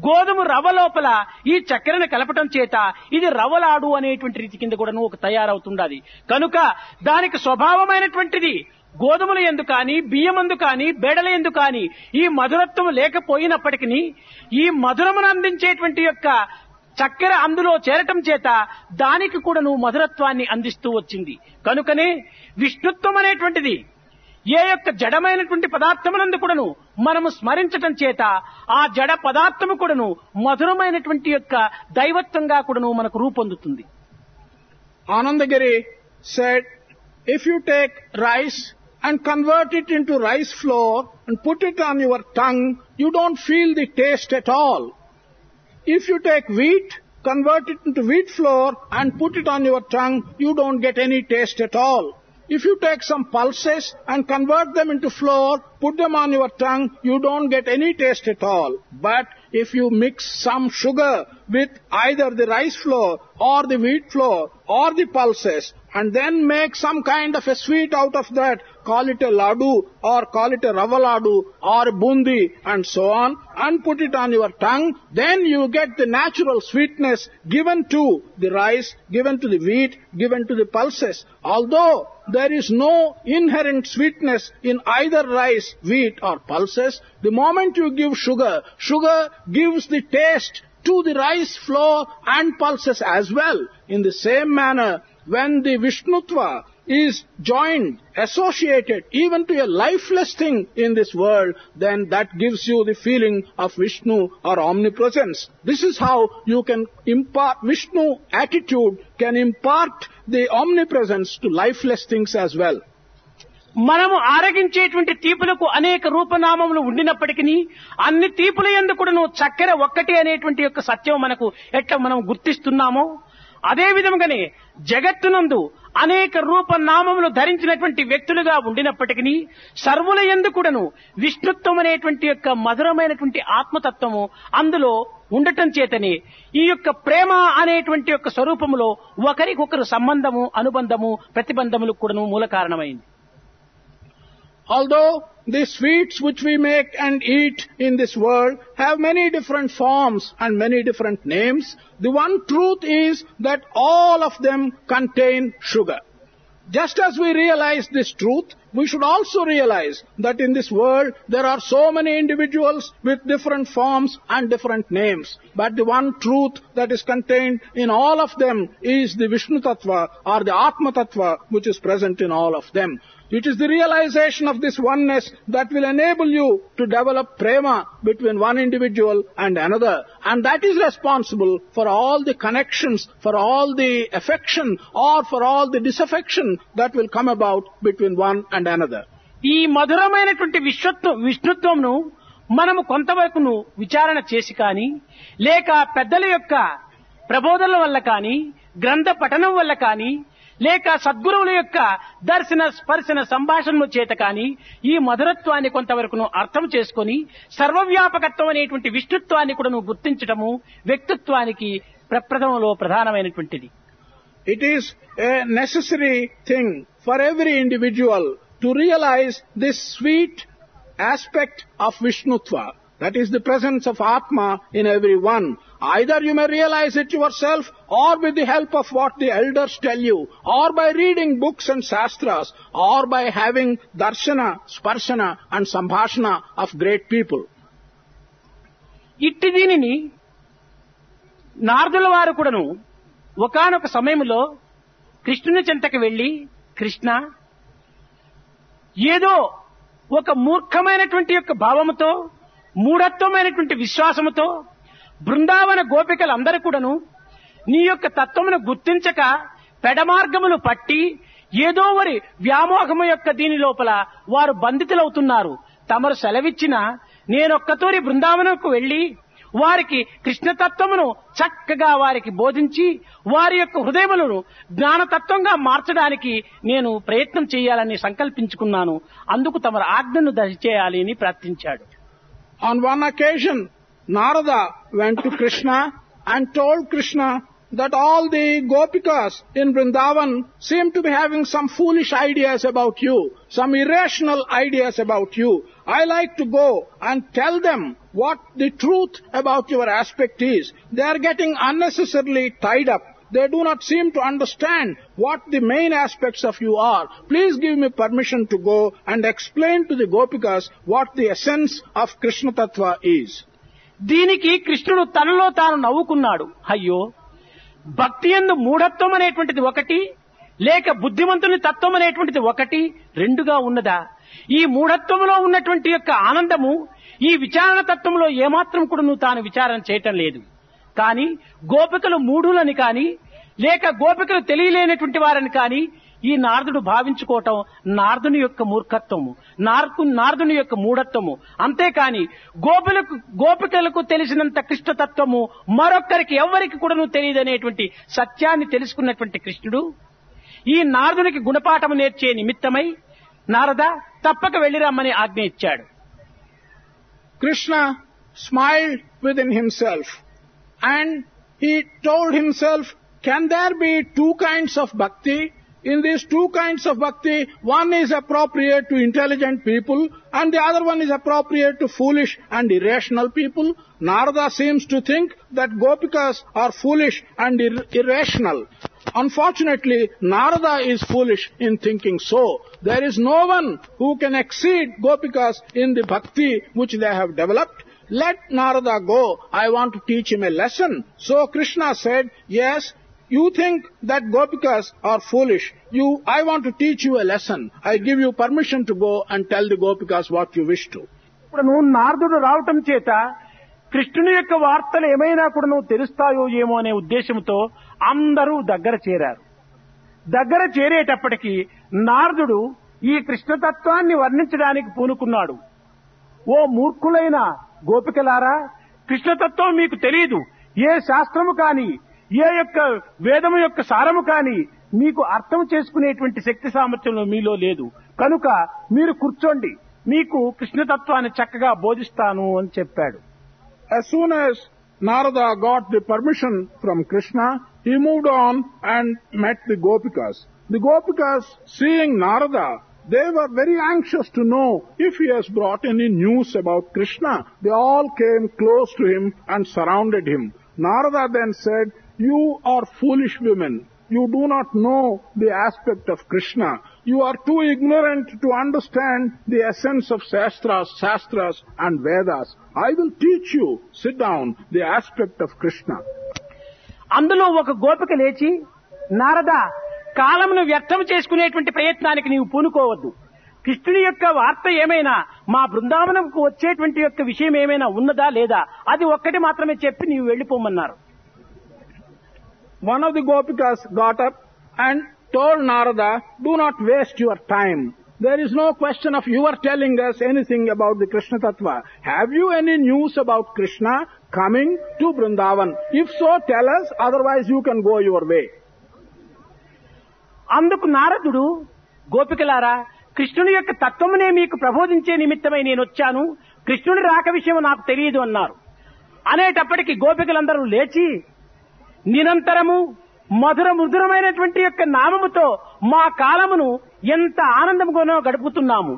గోధుమ రవ్వ లోపల ఈ చక్కెరను కలపటం చేత ఇది రవ్వలాడు అనేటువంటి రీతి కింద కూడా ఒక తయారవుతుండాది. కనుక దానికి స్వభావమైనటువంటిది గోధుమల యందు కానీ బియ్యమందు కానీ బేడల యందు కానీ ఈ మధురత్వం లేకపోయినప్పటికీ ఈ మధురమును అందించేటువంటి యొక్క చక్కెర అందులో చేరటం చేత దానికి కూడాను మధురత్వాన్ని అందిస్తూ వచ్చింది. కనుకనే విష్ణుత్వం అనేటువంటిది ఏ యొక్క జడమైనటువంటి పదార్థమునందు కూడాను మనము స్మరించటం చేత ఆ జడ పదార్థము కూడాను మధురమైనటువంటి యొక్క దైవత్వంగా కూడాను మనకు రూపొందుతుంది. Anandagiri said, if you take rice and convert it into rice flour and put it on your tongue, you don't feel the taste at all. If you take wheat, convert it into wheat flour and put it on your tongue, you don't get any taste at all. If you take some pulses and convert them into flour, put them on your tongue, you don't get any taste at all. But if you mix some sugar with either the rice flour or the wheat flour or the pulses and then make some kind of a sweet out of that, call it a ladu or call it a rava ladu or bundi and so on, and put it on your tongue, then you get the natural sweetness given to the rice, given to the wheat, given to the pulses. Although there is no inherent sweetness in either rice, wheat or pulses, the moment you give sugar, sugar gives the taste to the rice flour and pulses as well. In the same manner, when the Vishnutva is joined, associated even to a lifeless thing in this world, then that gives you the feeling of Vishnu or omnipresence. This is how you can impart Vishnu attitude, can impart the omnipresence to lifeless things as well. మనము ఆరగించేటువంటి తీపులకు అనేక రూపనామములు ఉండినప్పటికీ అన్ని తీపుల యందు కూడాను చక్కెర ఒక్కటే అనేటువంటి యొక్క సత్యం మనకు ఎట్లా మనం గుర్తిస్తున్నామో, అదే విధంగానే జగత్తునందు అనేక రూపనామములు ధరించినటువంటి వ్యక్తులుగా ఉండినప్పటికీ సర్వుల యందు కూడాను విష్ణుత్వం అనేటువంటి యొక్క మధురమైనటువంటి ఆత్మతత్వము అందులో ఉండటం చేతనే ఈ యొక్క ప్రేమ అనేటువంటి యొక్క స్వరూపములో ఒకరికొకరు సంబంధము, అనుబంధము, ప్రతిబంధములు కూడాను మూల కారణమైంది. Although the sweets which we make and eat in this world have many different forms and many different names, the one truth is that all of them contain sugar. Just as we realize this truth, we should also realize that in this world there are so many individuals with different forms and different names. But the one truth that is contained in all of them is the Vishnu Tattva or the Atma Tattva which is present in all of them. It is the realization of this oneness that will enable you to develop prema between one individual and another. And that is responsible for all the connections, for all the affection or for all the disaffection that will come about between one and another. ఈ మధురమైనటువంటి విష్ణుత్వంను మనము కొంతవరకును విచారణ చేసి కానీ, లేక పెద్దల యొక్క ప్రబోధనల వల్ల కానీ, గ్రంథ పఠనం వల్ల కానీ, లేక సద్గురువుల యొక్క దర్శన స్పర్శన సంభాషణల చేత కానీ ఈ మధురత్వాన్ని కొంతవరకును అర్థం చేసుకొని సర్వవ్యాపకత్వం అనేటువంటి విష్ణుత్వాన్ని కూడా గుర్తించటము వ్యక్తిత్వానికి ప్రప్రథమంలో ప్రధానమైనటువంటిది. It is a necessary thing for every individual to realize this sweet aspect of Vishnutva. That is the presence of Atma in everyone. Either you may realize it yourself or with the help of what the elders tell you, or by reading books and shastras, or by having darshana, sparshana and sambhashana of great people. ఇట్టి దీనిని నారదుల వారు కూడాను ఒకానొక సమయంలో కృష్ణుని చెంతకు వెళ్లి, కృష్ణ, ఏదో ఒక మూర్ఖమైనటువంటి యొక్క భావముతో, మూఢత్వమైనటువంటి విశ్వాసముతో బృందావన గోపికలందరూ కూడాను నీ యొక్క తత్వమును గుర్తించక పెడమార్గములు పట్టి ఏదో వారి వ్యామోహము యొక్క దీని లోపల వారు బంధితులవుతున్నారు. తమరు సెలవిచ్చిన నేనొక్కతోరి బృందావనకు వెళ్లి వారికి కృష్ణతత్వమును చక్కగా వారికి బోధించి వారి యొక్క హృదయములను జ్ఞానతత్వంగా మార్చడానికి నేను ప్రయత్నం చేయాలని సంకల్పించుకున్నాను. అందుకు తమరు ఆజ్ఞను దయచేయాలి అని ప్రార్థించాడు. On one occasion, Narada went to Krishna and told Krishna that all the gopikas in Vrindavan seem to be having some foolish ideas about you, some irrational ideas about you. I like to go and tell them what the truth about your aspect is. They are getting unnecessarily tied up. They do not seem to understand what the main aspects of you are. Please give me permission to go and explain to the gopikas what the essence of Krishna Tattva is. దీనికి కృష్ణుడు తనలో తాను నవ్వుకున్నాడు. అయ్యో, భక్తి యందు మూఢత్వం అనేటువంటిది ఒకటి, లేక బుద్ధిమంతుని తత్వం అనేటువంటిది ఒకటి, రెండుగా ఉన్నదా? ఈ మూఢత్వంలో ఉన్నటువంటి యొక్క ఆనందము ఈ విచారణ తత్వంలో ఏమాత్రం కూడా నువ్వు తాను విచారణ చేయటం లేదు. కానీ గోపికలు మూఢులని కానీ, లేక గోపికలు తెలియలేనటువంటి వారని కానీ ఈ నారదుడు భావించుకోవటం నారదుని యొక్క మూర్ఖత్వము, నారదుని యొక్క మూఢత్వము. అంతేకాని గోపికలకు తెలిసినంత కృష్ణతత్వము మరొక్కరికి ఎవ్వరికి కూడా తెలియదనేటువంటి సత్యాన్ని తెలుసుకున్నటువంటి కృష్ణుడు ఈ నారదునికి గుణపాఠము నేర్చే నిమిత్తమై నారద తప్పక వెళ్ళిరమ్మని ఆజ్ఞ ఇచ్చాడు. Krishna smiled within himself and he told himself, can there be two kinds of bhakti? In these two kinds of bhakti, one is appropriate to intelligent people and the other one is appropriate to foolish and irrational people. Narada seems to think that Gopikas are foolish and irrational. Unfortunately, Narada is foolish in thinking so. There is no one who can exceed Gopikas in the bhakti which they have developed. Let Narada go. I want to teach him a lesson. So Krishna said, yes, you think that Gopikas are foolish. I want to teach you a lesson. I give you permission to go and tell the Gopikas what you wish to. ఇప్పుడు నువ్వు నారదుడు రావటం చేత కృష్ణుని యొక్క వార్తలు ఏమైనా కూడా నువ్వు తెలుస్తాయో ఏమో అనే ఉద్దేశంతో అందరూ దగ్గర చేరారు. దగ్గర చేరేటప్పటికి నారదుడు ఈ కృష్ణతత్వాన్ని వర్ణించడానికి పూనుకున్నాడు. ఓ మూర్ఖులైన గోపికలారా, కృష్ణతత్వం మీకు తెలియదు. ఏ శాస్త్రము కాని, ఏ యొక్క వేదము యొక్క సారము కాని మీకు అర్థం చేసుకునేటువంటి శక్తి సామర్థ్యం మీలో లేదు. కనుక మీరు కూర్చోండి, మీకు కృష్ణతత్వాన్ని చక్కగా బోధిస్తాను అని చెప్పాడు. As soon as Narada got the permission from Krishna, he moved on and met the Gopikas. The Gopikas, seeing Narada, they were very anxious to know if he has brought any news about Krishna. They all came close to him and surrounded him. Narada then said, you are foolish women. You do not know the aspect of Krishna. You are too ignorant to understand the essence of Shastras and Vedas. I will teach you, sit down, the aspect of Krishna. అందులో ఒక గోపిక లేచి, నారద, కాలమును వ్యర్థం చేసుకునేటువంటి ప్రయత్నానికి నీవు పూనుకోవద్దు. కృష్ణుని యొక్క వార్త ఏమైనా, మా బృందావనంకు వచ్చేటువంటి యొక్క విషయం ఏమైనా ఉన్నదా లేదా, అది ఒక్కటి మాత్రమే చెప్పి నీవు వెళ్లిపోమన్నారు. One of the Gopikas got up and told Narada, do not waste your time. There is no question of you are telling us anything about the Krishna Tattva. Have you any news about Krishna coming to Vrindavan? If so, tell us, otherwise you can go your way. అందుకు నారదుడు, గోపికలారా, కృష్ణుని యొక్క తత్వమునే మీకు ప్రబోధించే నిమిత్తమై నేను వచ్చాను. కృష్ణుని రాక విషయం నాకు తెలియదు అన్నారు. అనేటప్పటికి గోపికలందరూ లేచి, నిరంతరము మధుర మృదురమైనటువంటి యొక్క నామముతో మా కాలమును ఎంత ఆనందముగానో గడుపుతున్నాము.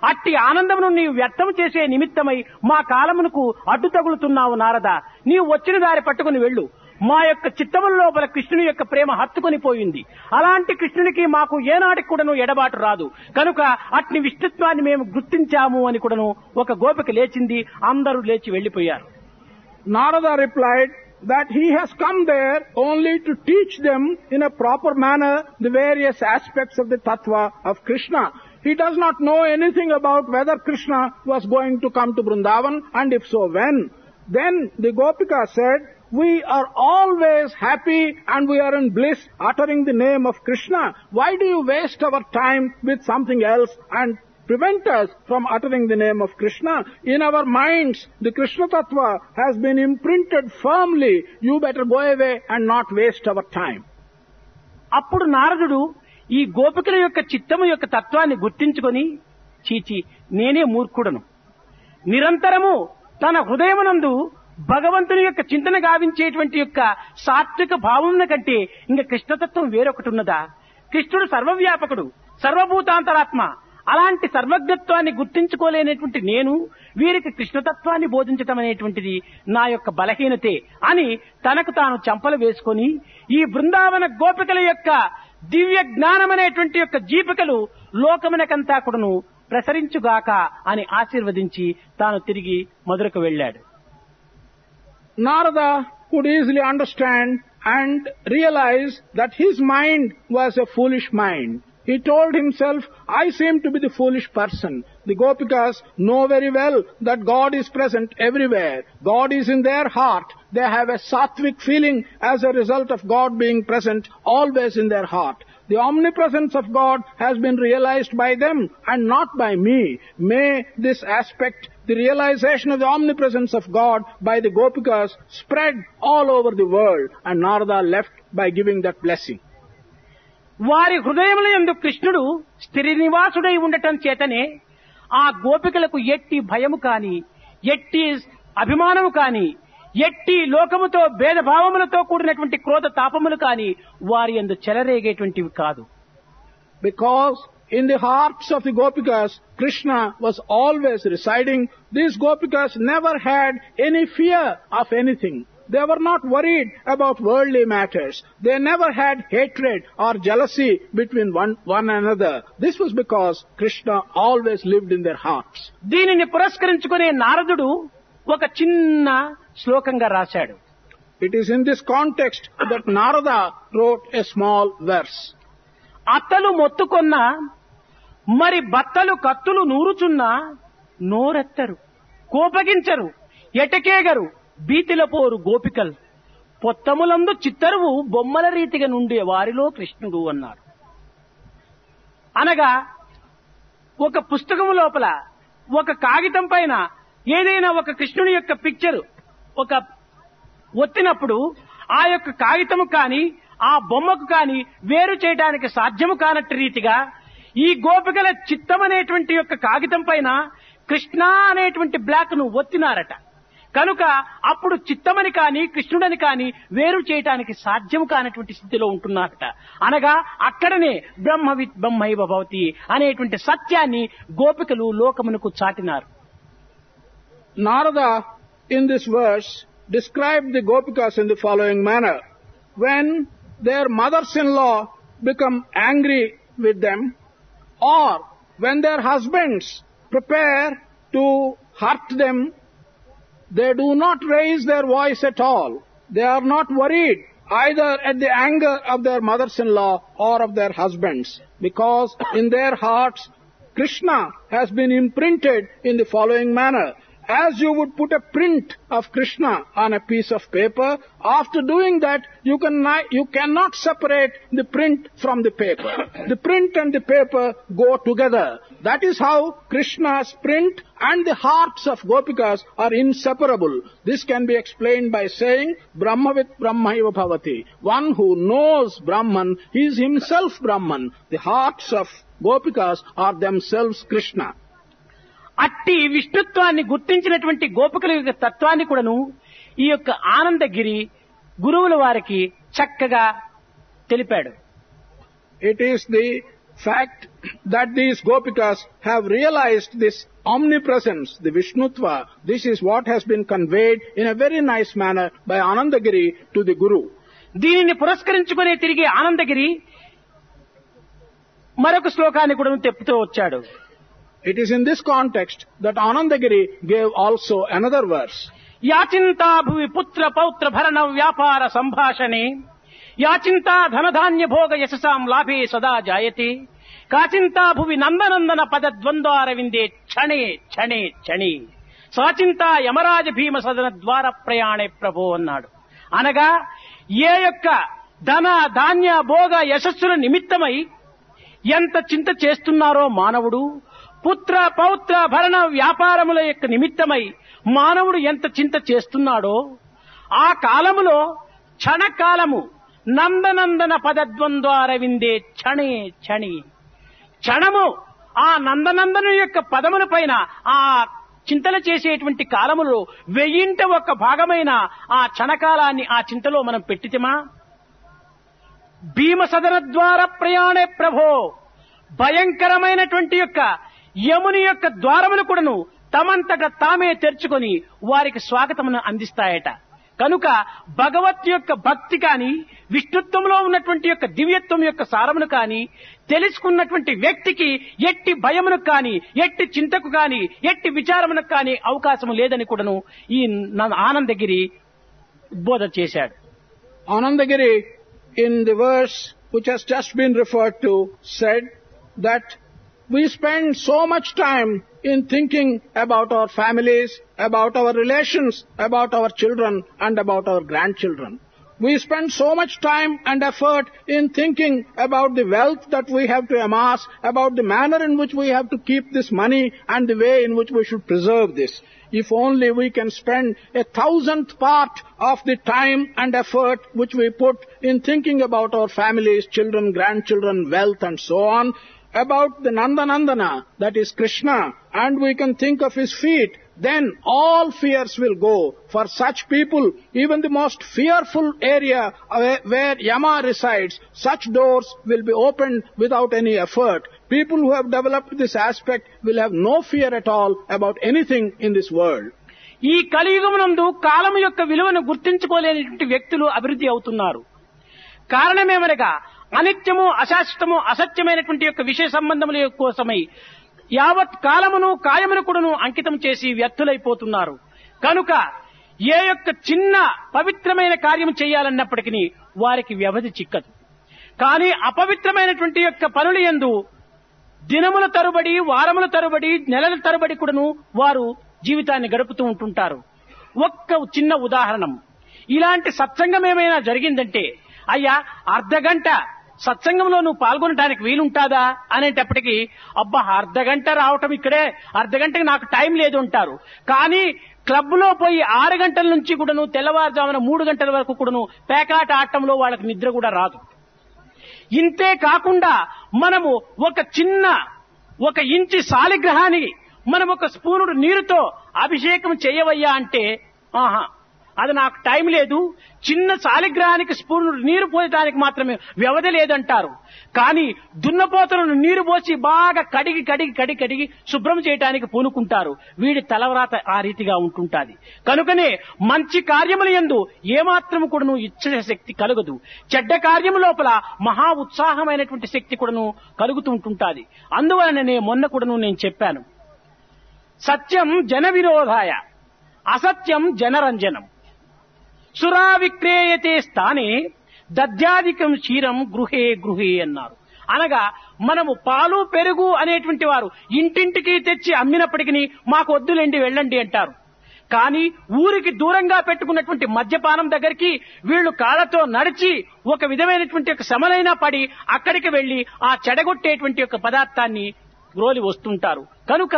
అట్టి ఆనందమును నీవు వ్యర్థం చేసే నిమిత్తమై మా కాలమునకు అడ్డు తగులుతున్నావు నారద. నీవు వచ్చిన దారి పట్టుకుని వెళ్ళు. మా యొక్క చిత్తముల లోపల కృష్ణుని యొక్క ప్రేమ హత్తుకొని పోయింది. అలాంటి కృష్ణునికి మాకు ఏనాటికి కూడాను ఎడబాటు రాదు. కనుక అట్టి విష్ణుత్వాన్ని మేము గుర్తించాము అని కూడాను ఒక గోపిక లేచింది. అందరూ లేచి వెళ్లిపోయారు. Narada replied that he has come there only to teach them in a proper manner the various aspects of the tattva of Krishna. He does not know anything about whether Krishna was going to come to Vrindavan, and if so, when. Then the Gopika said, we are always happy and we are in bliss uttering the name of Krishna. Why do you waste our time with something else and prevent us from uttering the name of Krishna? In our minds, the Krishna Tattva has been imprinted firmly. You better go away and not waste our time. అప్పుడు నారదుడు ఈ గోపికల యొక్క చిత్తము యొక్క తత్వాన్ని గుర్తించుకొని, చీచి, నేనే మూర్ఖుడను. నిరంతరము తన హృదయమునందు భగవంతుని యొక్క చింతన గావించేటువంటి యొక్క సాత్విక భావమున కంటే ఇంక కృష్ణతత్వం వేరొకటి ఉన్నదా? కృష్ణుడు సర్వవ్యాపకుడు, సర్వభూతాంతరాత్మ. అలాంటి సర్వజ్ఞత్వాన్ని గుర్తించుకోలేనటువంటి నేను వీరికి కృష్ణతత్వాన్ని బోధించటం అనేటువంటిది నా యొక్క బలహీనతే అని తనకు తాను చంపలు వేసుకొని, ఈ బృందావన గోపికల యొక్క దివ్య జ్ఞానమనేటువంటి యొక్క జీపికలు లోకమునకంతా కూడాను ప్రసరించుగాక అని ఆశీర్వదించి తాను తిరిగి మధురకు వెళ్ళాడు. Narada could easily understand and realize that his mind was a foolish mind. He told himself, I seem to be the foolish person. The Gopikas know very well that God is present everywhere. God is in their heart. They have a sattvic feeling as a result of God being present always in their heart. The omnipresence of God has been realized by them and not by me. May this aspect, the realization of the omnipresence of God by the Gopikas, spread all over the world. And Narada left by giving that blessing. వారి హృదయముల యందు కృష్ణుడు స్థిర నివాసుడై ఉండటం చేతనే ఆ గోపికలకు ఎట్టి భయము కాని, ఎట్టి అభిమానము కాని, ఎట్టి లోకముతో భేదభావములతో కూడినటువంటి క్రోధ తాపములు కాని వారి యందు చెలరేగేటువంటివి కాదు. Because in the hearts of the Gopikas, Krishna was always residing. These Gopikas never had any fear of anything. They were not worried about worldly matters. They never had hatred or jealousy between one another. This was because Krishna always lived in their hearts. దీనిని పురస్కరించుకునే నారదుడు ఒక చిన్న శ్లోకంగా రాశాడు. It is in this context that Narada wrote a small verse. అత్తలు మొత్తుకొన్నా మరి బత్తలు కత్తులు నూరుచున్నా నోరెత్తరు, కోపగించరు, ఎటకేగరు బీతిల పోరు గోపికల్ పొత్తములందు చిత్తరువు బొమ్మల రీతిగా నుండే వారిలో కృష్ణుడు అన్నాడు. అనగా ఒక పుస్తకము లోపల ఒక కాగితం పైన ఏదైనా ఒక కృష్ణుని యొక్క పిక్చర్ ఒక ఒత్తినప్పుడు ఆ యొక్క కాగితము కాని ఆ బొమ్మకు కాని వేరు చేయడానికి సాధ్యము కానట్టు రీతిగా ఈ గోపికల చిత్తం అనేటువంటి యొక్క కాగితం పైన కృష్ణ అనేటువంటి బ్లాక్ ను ఒత్తినారట. కనుక అప్పుడు చిత్తమని కాని కృష్ణుడని కాని వేరు చేయటానికి సాధ్యము కానటువంటి స్థితిలో ఉంటున్నారట. అనగా అక్కడనే బ్రహ్మవిత్ బ్రహ్మైవ భవతి అనేటువంటి సత్యాన్ని గోపికలు లోకమునకు చాటినారు. Narada in this verse described the Gopikas in the following manner. When their mothers-in-law become angry with them, or when their husbands prepare to hurt them, they do not raise their voice at all. They are not worried either at the anger of their mothers-in-law or of their husbands, because in their hearts Krishna has been imprinted in the following manner. As you would put a print of Krishna on a piece of paper, after doing that, you cannot separate the print from the paper. The print and the paper go together. That is how Krishna's print and the hearts of Gopikas are inseparable. This can be explained by saying, Brahmavit Brahmaiva Bhavati. One who knows Brahman, he is himself Brahman. The hearts of Gopikas are themselves Krishna. అట్టి విష్ణుత్వాన్ని గుర్తించినటువంటి గోపికల యొక్క తత్వాన్ని కూడాను ఈ యొక్క ఆనందగిరి గురువుల వారికి చక్కగా తెలిపాడు. It is the fact that these Gopikas have realized this omnipresence, the Vishnutva. This is what has been conveyed in a very nice manner by Anandagiri to the Guru. దీనిని పురస్కరించుకునే తిరిగి ఆనందగిరి మరొక శ్లోకాన్ని కూడా తెప్పుతూ వచ్చాడు. It is in this context that Anandagiri gave also another verse. యాచింతా భువి పుత్ర పౌత్ర భరణ వ్యాపార సంభాషణే యాచింతా ధనధాన్య భోగ యశసాం లాభే సదా జాయతే కాచింతా భువి నందనందన పదద్వంద్వారవిందే క్షణే క్షణే క్షణి సాచింతా యమరాజ భీమ సదన ద్వార ప్రయాణే ప్రభో అన్నాడు. అనగా ఏ యొక్క ధన ధాన్య భోగ యశస్సుల నిమిత్తమై ఎంత చింత చేస్తున్నారో మానవుడు, పుత్ర పౌత్ర భరణ వ్యాపారముల యొక్క నిమిత్తమై మానవుడు ఎంత చింత చేస్తున్నాడో ఆ కాలములో క్షణకాలము నందనందన పదద్వంద్వారవిందే క్షణే క్షణి క్షణము ఆ నందనందను యొక్క పదముల పైన ఆ చింతలు చేసేటువంటి కాలములో 1000 భాగమైన ఆ క్షణకాలాన్ని ఆ చింతలో మనం పెట్టితిమా? భీమ సదన ద్వార ప్రయాణే ప్రభో, భయంకరమైనటువంటి యొక్క యముని యొక్క ద్వారములు కూడాను తమంతట తామే తెరుచుకొని వారికి స్వాగతమును అందిస్తాయట. కనుక భగవత్ యొక్క భక్తి కాని విష్ణుత్వంలో ఉన్నటువంటి యొక్క దివ్యత్వం యొక్క సారమును కాని తెలుసుకున్నటువంటి వ్యక్తికి ఎట్టి భయమును కాని ఎట్టి చింతకు కాని ఎట్టి విచారమునకు కాని అవకాశం లేదని కూడాను ఈ ఆనందగిరి ఉద్బోధ చేశాడు. Anandagiri in the verse which has just been referred to said that we spend so much time in thinking about our families, about our relations, about our children and about our grandchildren. We spend so much time and effort in thinking about the wealth that we have to amass, about the manner in which we have to keep this money and the way in which we should preserve this. If only we can spend 1,000th part of the time and effort which we put in thinking about our families, children, grandchildren, wealth and so on, about the Nandanandana, that is Krishna, and we can think of his feet, then all fears will go. For such people, even the most fearful area where Yama resides, such doors will be opened without any effort. People who have developed this aspect will have no fear at all about anything in this world. ఈ కలియుగమునందు కాలము యొక్క విలువను గుర్తించుకోలేనటువంటి వ్యక్తులు అభివృద్ధి అవుతున్నారు. కారణమేమనగా అనిత్యము, అశాశ్వతము, అసత్యమైనటువంటి యొక్క విషయ సంబంధముల కోసమై యావత్ కాలమును కాయమును కూడాను అంకితం చేసి వ్యర్థులైపోతున్నారు. కనుక ఏ యొక్క చిన్న పవిత్రమైన కార్యం చేయాలన్నప్పటికీ వారికి వ్యవధి చిక్కదు. కానీ అపవిత్రమైనటువంటి యొక్క పనుల యందు దినముల తరబడి, వారముల తరబడి, నెలల తరబడి కూడాను వారు జీవితాన్ని గడుపుతూ ఉంటుంటారు. ఒక్క చిన్న ఉదాహరణం, ఇలాంటి సత్సంగం ఏమైనా జరిగిందంటే, అయ్యా అర్ధగంట సత్సంగంలో నువ్వు పాల్గొనడానికి వీలుంటాదా అనేటప్పటికీ, అబ్బా అర్ధగంట రావటం ఇక్కడే, అర్ధగంటకి నాకు టైం లేదు అంటారు. కానీ క్లబ్ లో పోయి 6 గంటల నుంచి కూడాను తెల్లవారుజామున 3 గంటల వరకు కూడాను పేకాట ఆటంలో వాళ్ళకి నిద్ర కూడా రాదు. ఇంతే కాకుండా మనము ఒక ఇంచి శాలిగ్రహానికి మనం ఒక స్పూనుడు నీరుతో అభిషేకం చేయవయ్యా అంటే, ఆహా అది నాకు టైం లేదు, చిన్న శాలిగ్రహానికి స్పూనుడు నీరు పోయటానికి మాత్రమే వ్యవధి లేదంటారు. కానీ దున్నపోతలను నీరు పోసి బాగా కడిగి శుభ్రం చేయడానికి పూనుకుంటారు. వీడి తలవరాత ఆ రీతిగా ఉంటుంటాది. కనుకనే మంచి కార్యముల యందు ఏమాత్రము కూడాను ఇచ్చే శక్తి కలుగదు. చెడ్డ కార్యము లోపల మహా ఉత్సాహమైనటువంటి శక్తి కూడాను కలుగుతూ ఉంటుంటాది. అందువలననే మొన్న కూడాను నేను చెప్పాను, సత్యం జన విరోధాయ, అసత్యం జనరంజనం, సురా విక్రేయతే స్థానే దద్యాధికం క్షీరం గృహే అన్నారు. అనగా మనము పాలు పెరుగు అనేటువంటి వారు ఇంటింటికి తెచ్చి అమ్మినప్పటికీ మాకు వద్దులేండి వెళ్ళండి అంటారు. కానీ ఊరికి దూరంగా పెట్టుకున్నటువంటి మద్యపానం దగ్గరికి వీళ్లు కాళ్లతో నడిచి ఒక విధమైనటువంటి ఒక శ్రమలైనా పడి అక్కడికి వెళ్లి ఆ చెడగొట్టేటువంటి యొక్క పదార్థాన్ని రోలి వస్తుంటారు. కనుక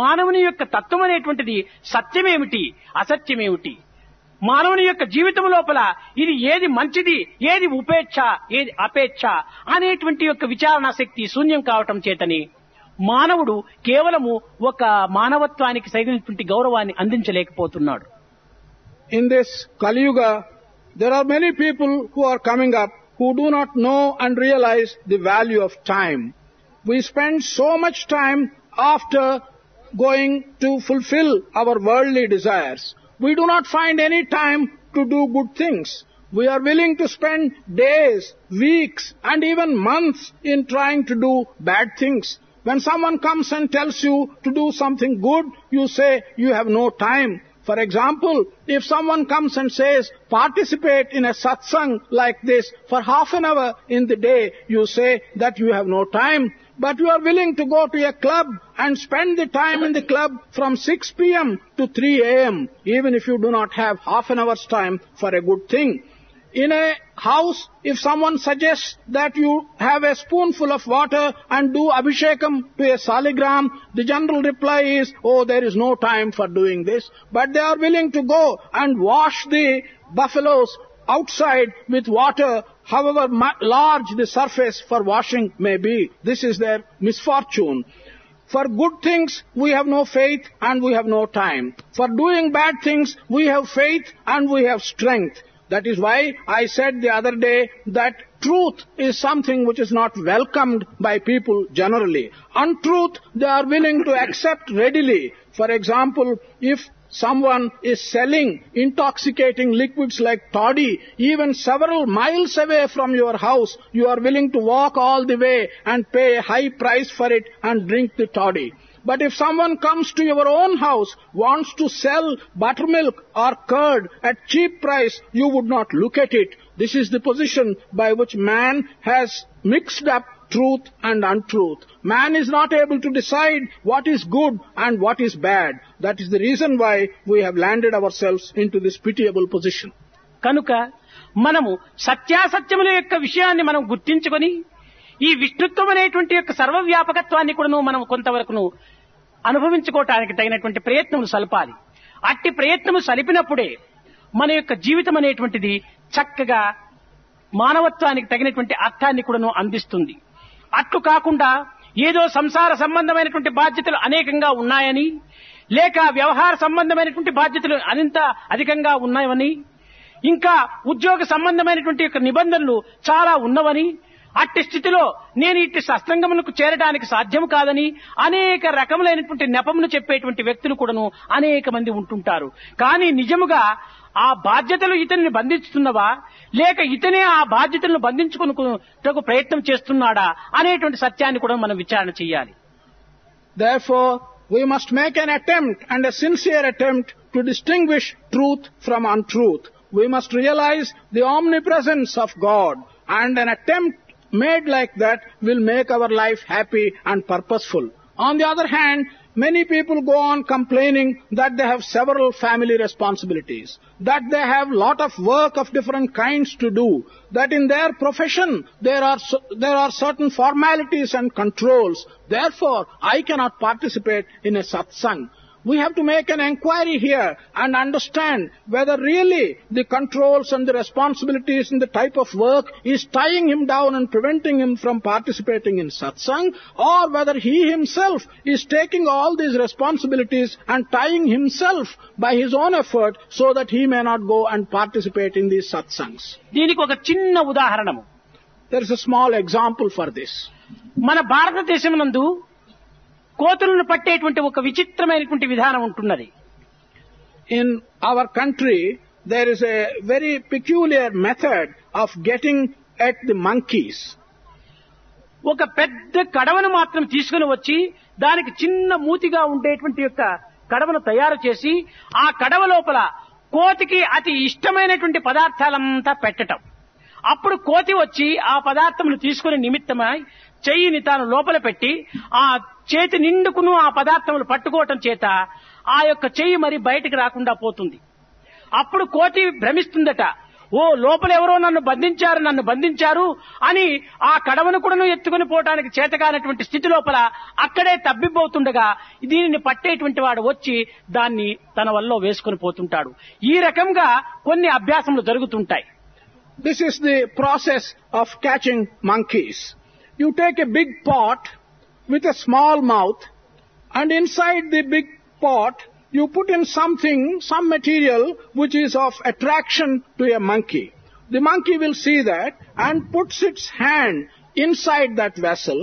మానవుని యొక్క తత్వం అనేటువంటిది సత్యమేమిటి, అసత్యమేమిటి, మానవుని యొక్క జీవితం లోపల ఇది ఏది మంచిది, ఏది ఉపేక్ష, ఏది అపేక్ష అనేటువంటి యొక్క విచారణ శక్తి శూన్యం కావటం చేతని మానవుడు కేవలము ఒక మానవత్వానికి సైగినటువంటి గౌరవాన్ని అందించలేకపోతున్నాడు. In this Kali Yuga, there are many people who are coming up who do not know and realize the value of time. We spend so much time after going to fulfill our worldly desires. We do not find any time to do good things. We are willing to spend days, weeks, and even months in trying to do bad things. When someone comes and tells you to do something good, you say you have no time. For example, if someone comes and says, participate in a satsang like this for half an hour in the day, you say that you have no time. But you are willing to go to a club and spend the time in the club from 6 p.m. to 3 a.m., even if you do not have half an hour's time for a good thing. In a house, if someone suggests that you have a spoonful of water and do abhishekam to a saligram, the general reply is, oh, there is no time for doing this. But they are willing to go and wash the buffaloes outside with water, however large the surface for washing may be. This is their misfortune. For good things, we have no faith and we have no time. For doing bad things, we have faith and we have strength. That is why I said the other day that truth is something which is not welcomed by people generally. Untruth, they are willing to accept readily. For example, if someone is selling intoxicating liquids like toddy, even several miles away from your house, you are willing to walk all the way and pay a high price for it and drink the toddy. But if someone comes to your own house, wants to sell buttermilk or curd at cheap price, you would not look at it. This is the position by which man has mixed up truth and untruth. Man is not able to decide what is good and what is bad. That is the reason why we have landed ourselves into this pitiable position. కనుక మనము సత్యాసత్యముల యొక్క విషయాన్ని మనం గుర్తించుకొని ఈ విష్ణుత్వం అనేటువంటి యొక్క సర్వవ్యాపకత్వాన్ని కూడా మనం కొంతవరకు అనుభవించుకోవటానికి తగినటువంటి ప్రయత్నం సల్పాలి. అట్టి ప్రయత్నము సలిపినప్పుడే మన యొక్క జీవితం అనేటువంటిది చక్కగా మానవత్వానికి తగినటువంటి అర్థాన్ని కూడాను అందిస్తుంది. అట్లు కాకుండా ఏదో సంసార సంబంధమైనటువంటి బాధ్యతలు అనేకంగా ఉన్నాయని, లేక వ్యవహార సంబంధమైనటువంటి బాధ్యతలు అనంత అధికంగా ఉన్నాయని, ఇంకా ఉద్యోగ సంబంధమైనటువంటి యొక్క నిబంధనలు చాలా ఉన్నవని, అట్టి స్థితిలో నేను ఇట్టి సత్సంగములకు చేరడానికి సాధ్యం కాదని అనేక రకములైనటువంటి నెపమును చెప్పేటువంటి వ్యక్తులు కూడాను అనేక మంది ఉంటుంటారు. కానీ నిజముగా ఆ బాధ్యతలు ఇతనిని బంధిస్తున్నవా, లేక ఇతనే ఆ బాధ్యతలను బంధించుకున్నకు ప్రయత్నం చేస్తున్నాడా అనేటువంటి సత్యాన్ని కూడా మనం విచారణ చేయాలి. Therefore, we must make an attempt, and a sincere attempt, to distinguish truth from untruth. We must realize the omnipresence of God, and an attempt made like that will make our life happy and purposeful. On the other hand, many people go on complaining that they have several family responsibilities, that they have lot of work of different kinds to do, that in their profession there are certain formalities and controls. Therefore, I cannot participate in a satsang. We have to make an inquiry here and understand whether really the controls and the responsibilities in the type of work is tying him down and preventing him from participating in satsang, or whether he himself is taking all these responsibilities and tying himself by his own effort so that he may not go and participate in these satsangs. దీనికి ఒక చిన్న ఉదాహరణము. There is a small example for this. మన భారతదేశమునందు కోతులను పట్టేటువంటి ఒక విచిత్రమైనటువంటి విధానం ఉంటున్నది. In our country, there is a very peculiar method of getting at the monkeys. ఒక పెద్ద కడవను మాత్రం తీసుకుని వచ్చి దానికి చిన్న మూతిగా ఉండేటువంటి యొక్క కడవను తయారు చేసి ఆ కడవ లోపల కోతికి అతి ఇష్టమైనటువంటి పదార్థాలంతా పెట్టటం. అప్పుడు కోతి వచ్చి ఆ పదార్థములు తీసుకునే నిమిత్తమై చెయ్యిని తాను లోపల పెట్టి ఆ చేతి నిండుకును ఆ పదార్థములు పట్టుకోవటం చేత ఆ యొక్క చెయ్యి మరి బయటికి రాకుండా పోతుంది. అప్పుడు కోతి భ్రమిస్తుందట, ఓ లోపల ఎవరో నన్ను బంధించారు అని ఆ కడవను కూడా ఎత్తుకుని పోవడానికి చేతకానటువంటి స్థితి లోపల అక్కడే తబ్బిపోతుండగా దీనిని పట్టేటువంటి వాడు వచ్చి దాన్ని తన వల్ల వేసుకుని పోతుంటాడు. ఈ రకంగా కొన్ని అభ్యాసములు జరుగుతుంటాయి. This is the process of catching monkeys. You take a big pot with a small mouth, and inside the big pot you put in some material which is of attraction to a monkey. The monkey will see that and puts its hand inside that vessel,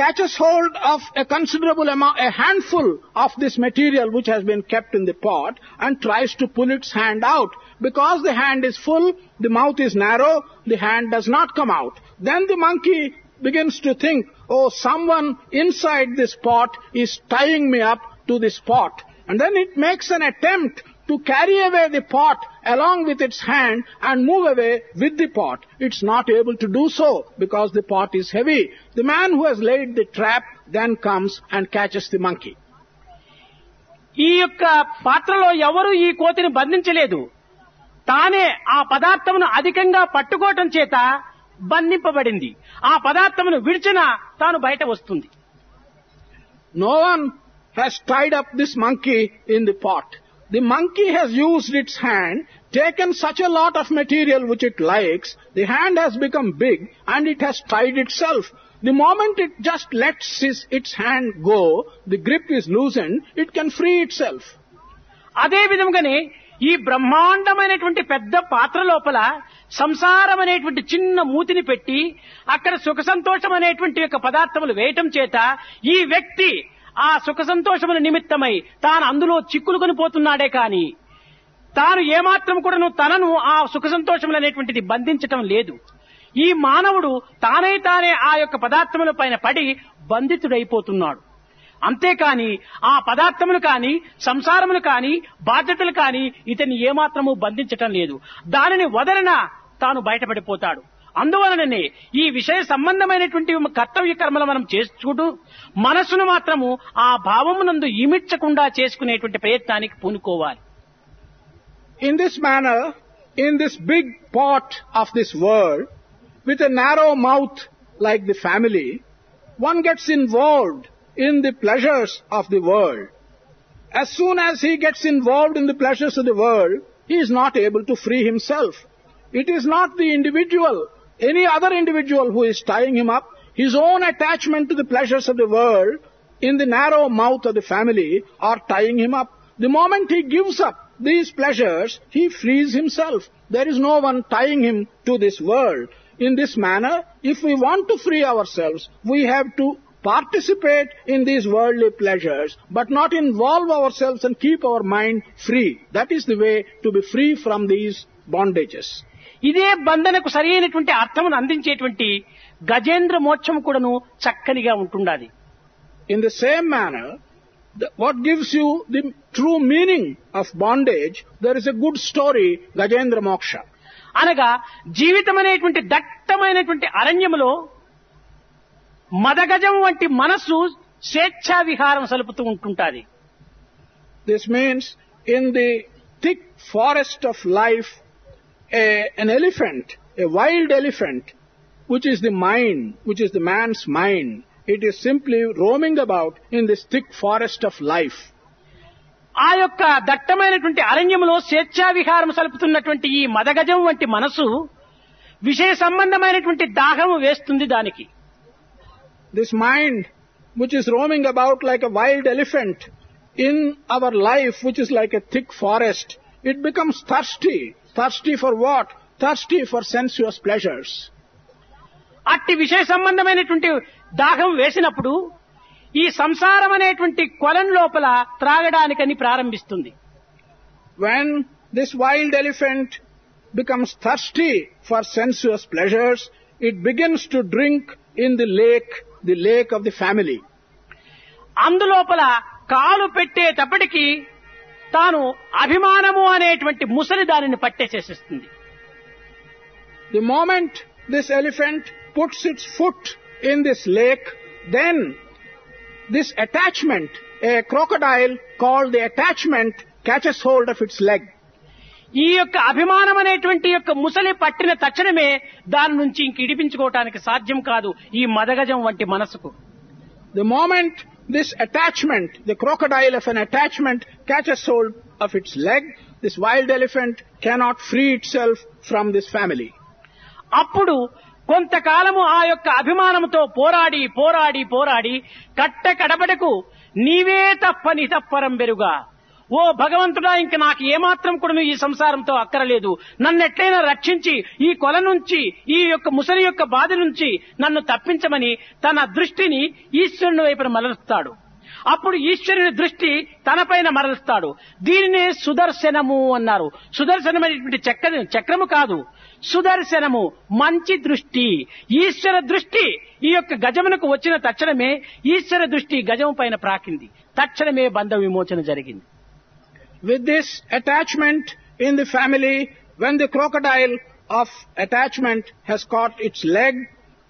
catches hold of a considerable amount, a handful of this material which has been kept in the pot, and tries to pull its hand out. Because the hand is full, the mouth is narrow, the hand does not come out. Then the monkey begins to think, oh, someone inside this pot is tying me up to this pot. And then it makes an attempt to carry away the pot along with its hand and move away with the pot. It's not able to do so because the pot is heavy. The man who has laid the trap then comes and catches the monkey. ఈ యొక్క పాత్రలో ఎవరు ఈ కోతిని బంధించలేదు, తానే ఆ పదార్థమును అధికంగా పట్టుకోవటం చేత బంధింపబడింది. ఆ పదార్థమును విడిచినా తాను బయట వస్తుంది. No one has tied up this monkey in the pot. The monkey has used its hand, taken such a lot of material which it likes, the hand has become big and it has tied itself. The moment it just lets its hand go, the grip is loosened, it can free itself. అదే విధంగానే ఈ బ్రహ్మాండమైనటువంటి పెద్ద పాత్ర లోపల సంసారం అనేటువంటి చిన్న మూతిని పెట్టి అక్కడ సుఖ సంతోషం అనేటువంటి యొక్క పదార్థములు వేయటం చేత ఈ వ్యక్తి ఆ సుఖ సంతోషముల నిమిత్తమై తాను అందులో చిక్కులుకొని పోతున్నాడే కాని తాను ఏమాత్రం కూడాను తనను ఆ సుఖ సంతోషములు అనేటువంటిది బంధించటం లేదు. ఈ మానవుడు తానే ఆ యొక్క పదార్థముల పైన పడి బంధితుడైపోతున్నాడు. అంతేకాని ఆ పదార్థములు కాని సంసారములు కాని బాధ్యతలు కాని ఇతన్ని ఏమాత్రము బంధించటం లేదు. దానిని వదలన తాను బయటపడిపోతాడు. అందువలననే ఈ విషయ సంబంధమైనటువంటి కర్తవ్య కర్మలు మనం చేసుకుంటూ మనసును మాత్రము ఆ భావమునందు ఇమిడ్చకుండా చేసుకునేటువంటి ప్రయత్నానికి పూనుకోవాలి. In this manner, in this big pot of this world, with a narrow mouth like the family, one gets involved in the pleasures of the world. as soon as he gets involved in the pleasures of the world, he is not able to free himself. It is not the individual, any other individual who is tying him up. His own attachment to the pleasures of the world in the narrow mouth of the family are tying him up. The moment he gives up these pleasures, he frees himself. There is no one tying him to this world. In this manner, if we want to free ourselves, we have to participate in these worldly pleasures, but not involve ourselves and keep our mind free. That is the way to be free from these bondages. ఇదే బంధనకు సరైనటువంటి అర్థమును అందించేటువంటి గజేంద్ర మోక్షం కూడాను చక్కనిగా ఉంటుండాలి. In the same manner, what gives you the true meaning of bondage, there is a good story, Gajendra Moksha. అనగా జీవితం అనేటువంటి దట్టమైనటువంటి అరణ్యములో మదగజం వంటి మనస్సు స్వేచ్ఛా విహారం సలుపుతూ ఉంటుంటాది. This means in the thick forest of life, an elephant, a wild elephant, which is the mind, which is the man's mind, it is simply roaming about in this thick forest of life. ఆ యొక్క దట్టమైనటువంటి అరణ్యములో స్వేచ్ఛా విహారం సలుపుతున్నటువంటి ఈ మదగజం వంటి మనసు విషయ సంబంధమైనటువంటి దాహము వేస్తుంది దానికి. This mind, which is roaming about like a wild elephant in our life, which is like a thick forest, it becomes thirsty. Thirsty for what? Thirsty for sensuous pleasures. అట్టి విషయ సంబంధమైనటువంటి దాహం వేసినప్పుడు ఈ సంసారం అనేటువంటి కొలం లోపల త్రాగడానికని ప్రారంభిస్తుంది. When this wild elephant becomes thirsty for sensuous pleasures, it begins to drink in the lake of the family. అందులోపల కాలు పెట్టేటప్పటికి తాను అభిమానము అనేటువంటి ముసలి దానిని పట్టేసేస్తుంది. The moment this elephant puts its foot in this lake, then this attachment, a crocodile called the attachment, catches hold of its leg. ఈ యొక్క అభిమానం అనేటువంటి యొక్క ముసలి పట్టిన తక్షణమే దాని నుంచి ఇంక ఇడిపించుకోవటానికి సాధ్యం కాదు ఈ మదగజం వంటి మనసుకు. The moment this attachment, the crocodile of an attachment, catches hold of its leg, this wild elephant cannot free itself from this family. అప్పుడు కొంతకాలము ఆ యొక్క అభిమానంతో పోరాడి పోరాడి పోరాడి కట్ట కడబడకు నీవే తప్పని తప్పరం బెరుగా, ఓ భగవంతుడా, ఇంక నాకు ఏమాత్రం కూడా ఈ సంసారంతో అక్కరలేదు, నన్ను ఎట్లయినా రక్షించి ఈ కొల నుంచి ఈ యొక్క ముసలి యొక్క బాధ నుంచి నన్ను తప్పించమని తన దృష్టిని ఈశ్వరుని వైపున మరలుస్తాడు. అప్పుడు ఈశ్వరుని దృష్టి తనపైన మరలుస్తాడు. దీనినే సుదర్శనము అన్నారు. సుదర్శనమైనటువంటి చక్రము కాదు, సుదర్శనము మంచి దృష్టి. ఈశ్వర దృష్టి ఈ యొక్క గజమునకు వచ్చిన తక్షణమే ఈశ్వర దృష్టి గజము పైన ప్రాకింది. తక్షణమే బంధ విమోచన జరిగింది. With this attachment in the family, when the crocodile of attachment has caught its leg,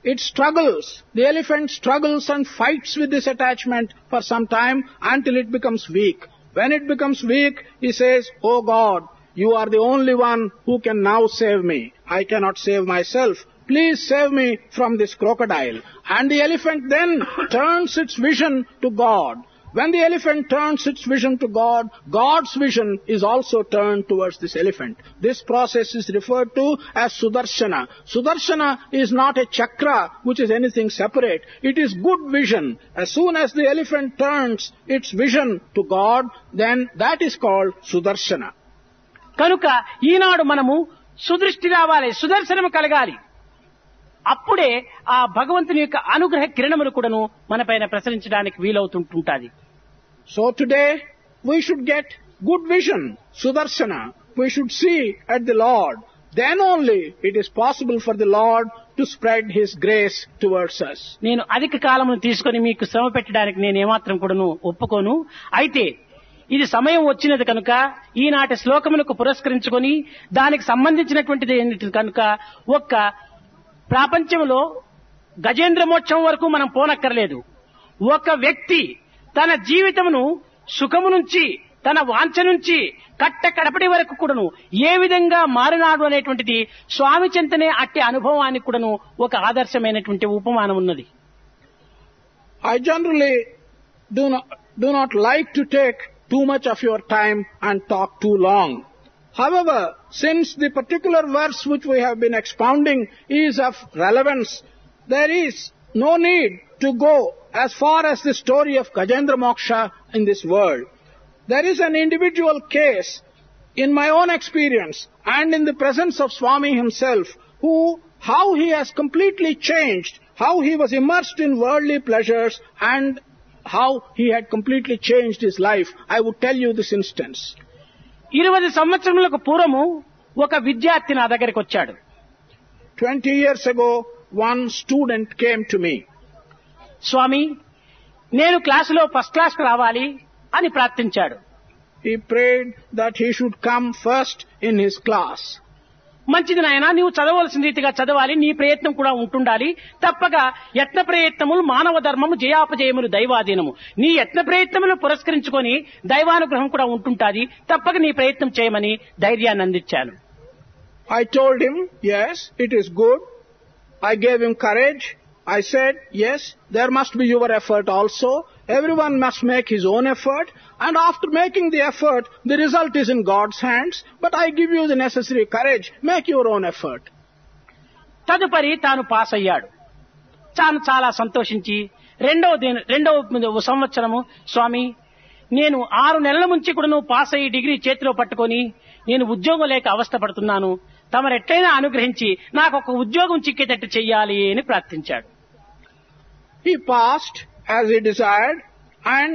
it struggles. The elephant struggles and fights with this attachment for some time until it becomes weak. When it becomes weak, he says, "Oh God, you are the only one who can now save me. I cannot save myself. Please save me from this crocodile." And the elephant then turns its vision to God. When the elephant turns its vision to God, God's vision is also turned towards this elephant. This process is referred to as Sudarshana. Sudarshana is not a chakra which is anything separate. It is good vision. As soon as the elephant turns its vision to God, then that is called Sudarshana. కనుక ఈనాడు మనము సుదృష్టి రావాలి, సుదర్శనము కలగాలి. అప్పుడే ఆ భగవంతుని యొక్క అనుగ్రహ కిరణములు కూడాను మన పైన ప్రసరించడానికి వీలవుతుంటుంటాది. So today we should get good vision, Sudarshana. We should see at the Lord. Then only it is possible for the Lord to spread His grace towards us. నేను అధిక కాలమును తీసుకొని మీకు శ్రమ పెట్టడానికి నేను ఏమాత్రం కూడాను ఒప్పుకోను. అయితే ఇది సమయం వచ్చినది కనుక ఈనాటి శ్లోకములకు పురస్కరించుకొని దానికి సంబంధించినటువంటిది ఏంటి కనుక ఒక్క ప్రపంచంలో గజేంద్ర మోక్షం వరకు మనం పోనక్కర్లేదు. ఒక వ్యక్తి తన జీవితమును సుఖము నుంచి తన వాంఛ నుంచి కట్ట కడపటి వరకు కూడాను ఏ విధంగా మారినాడు అనేటువంటిది స్వామి చింతనే అట్టి అనుభవానికి కూడాను ఒక ఆదర్శమైనటువంటి ఉపమానం ఉన్నది. I generally do not like to take too much of your time and talk too long. However, since the particular verse which we have been expounding is of relevance, there is no need to go as far as the story of Gajendra Moksha in this world. There is an individual case in my own experience and in the presence of Swami himself, how he has completely changed, how he was immersed in worldly pleasures and how he had completely changed his life. I would tell you this instance. 20 సంవత్సరములకు పూర్వము ఒక విద్యార్థి నా దగ్గరికి వచ్చాడు. 20 years ago, one student came to me. స్వామి, నేను క్లాసులో first class రావాలి అని ప్రార్థించాడు. He prayed that he should come first in his class. మంచిది నాయనా, నీవు చదవలసిన రీతిగా చదవాలి, నీ ప్రయత్నం కూడా ఉంటుండాలి. తప్పక యత్న ప్రయత్నములు మానవ ధర్మము, జయాపజయములు దైవాధీనము. నీ యత్న ప్రయత్నములు పురస్కరించుకొని దైవానుగ్రహం కూడా ఉంటుంటాది. తప్పక నీ ప్రయత్నం చేయమని ధైర్యాన్ని అందించాను. I told him, yes, it is good. I gave him courage. I said, yes, there must be your effort also. Everyone must make his own effort. And after making the effort, the result is in God's hands. But I give you the necessary courage. Make your own effort. తదుపరి తాను pass అయ్యాడు. తాను చాలా సంతోషించి రెండవ సంవత్సరము, స్వామి, నేను 6 నెలల నుంచి కూడా నువ్వు పాస్ అయ్యి డిగ్రీ చేతిలో పట్టుకొని నేను ఉద్యోగం లేక అవస్థపడుతున్నాను. తమరెట్లయినా అనుగ్రహించి నాకు ఒక ఉద్యోగం చిక్కేటట్టు చెయ్యాలి అని ప్రార్థించాడు. He passed as he desired, and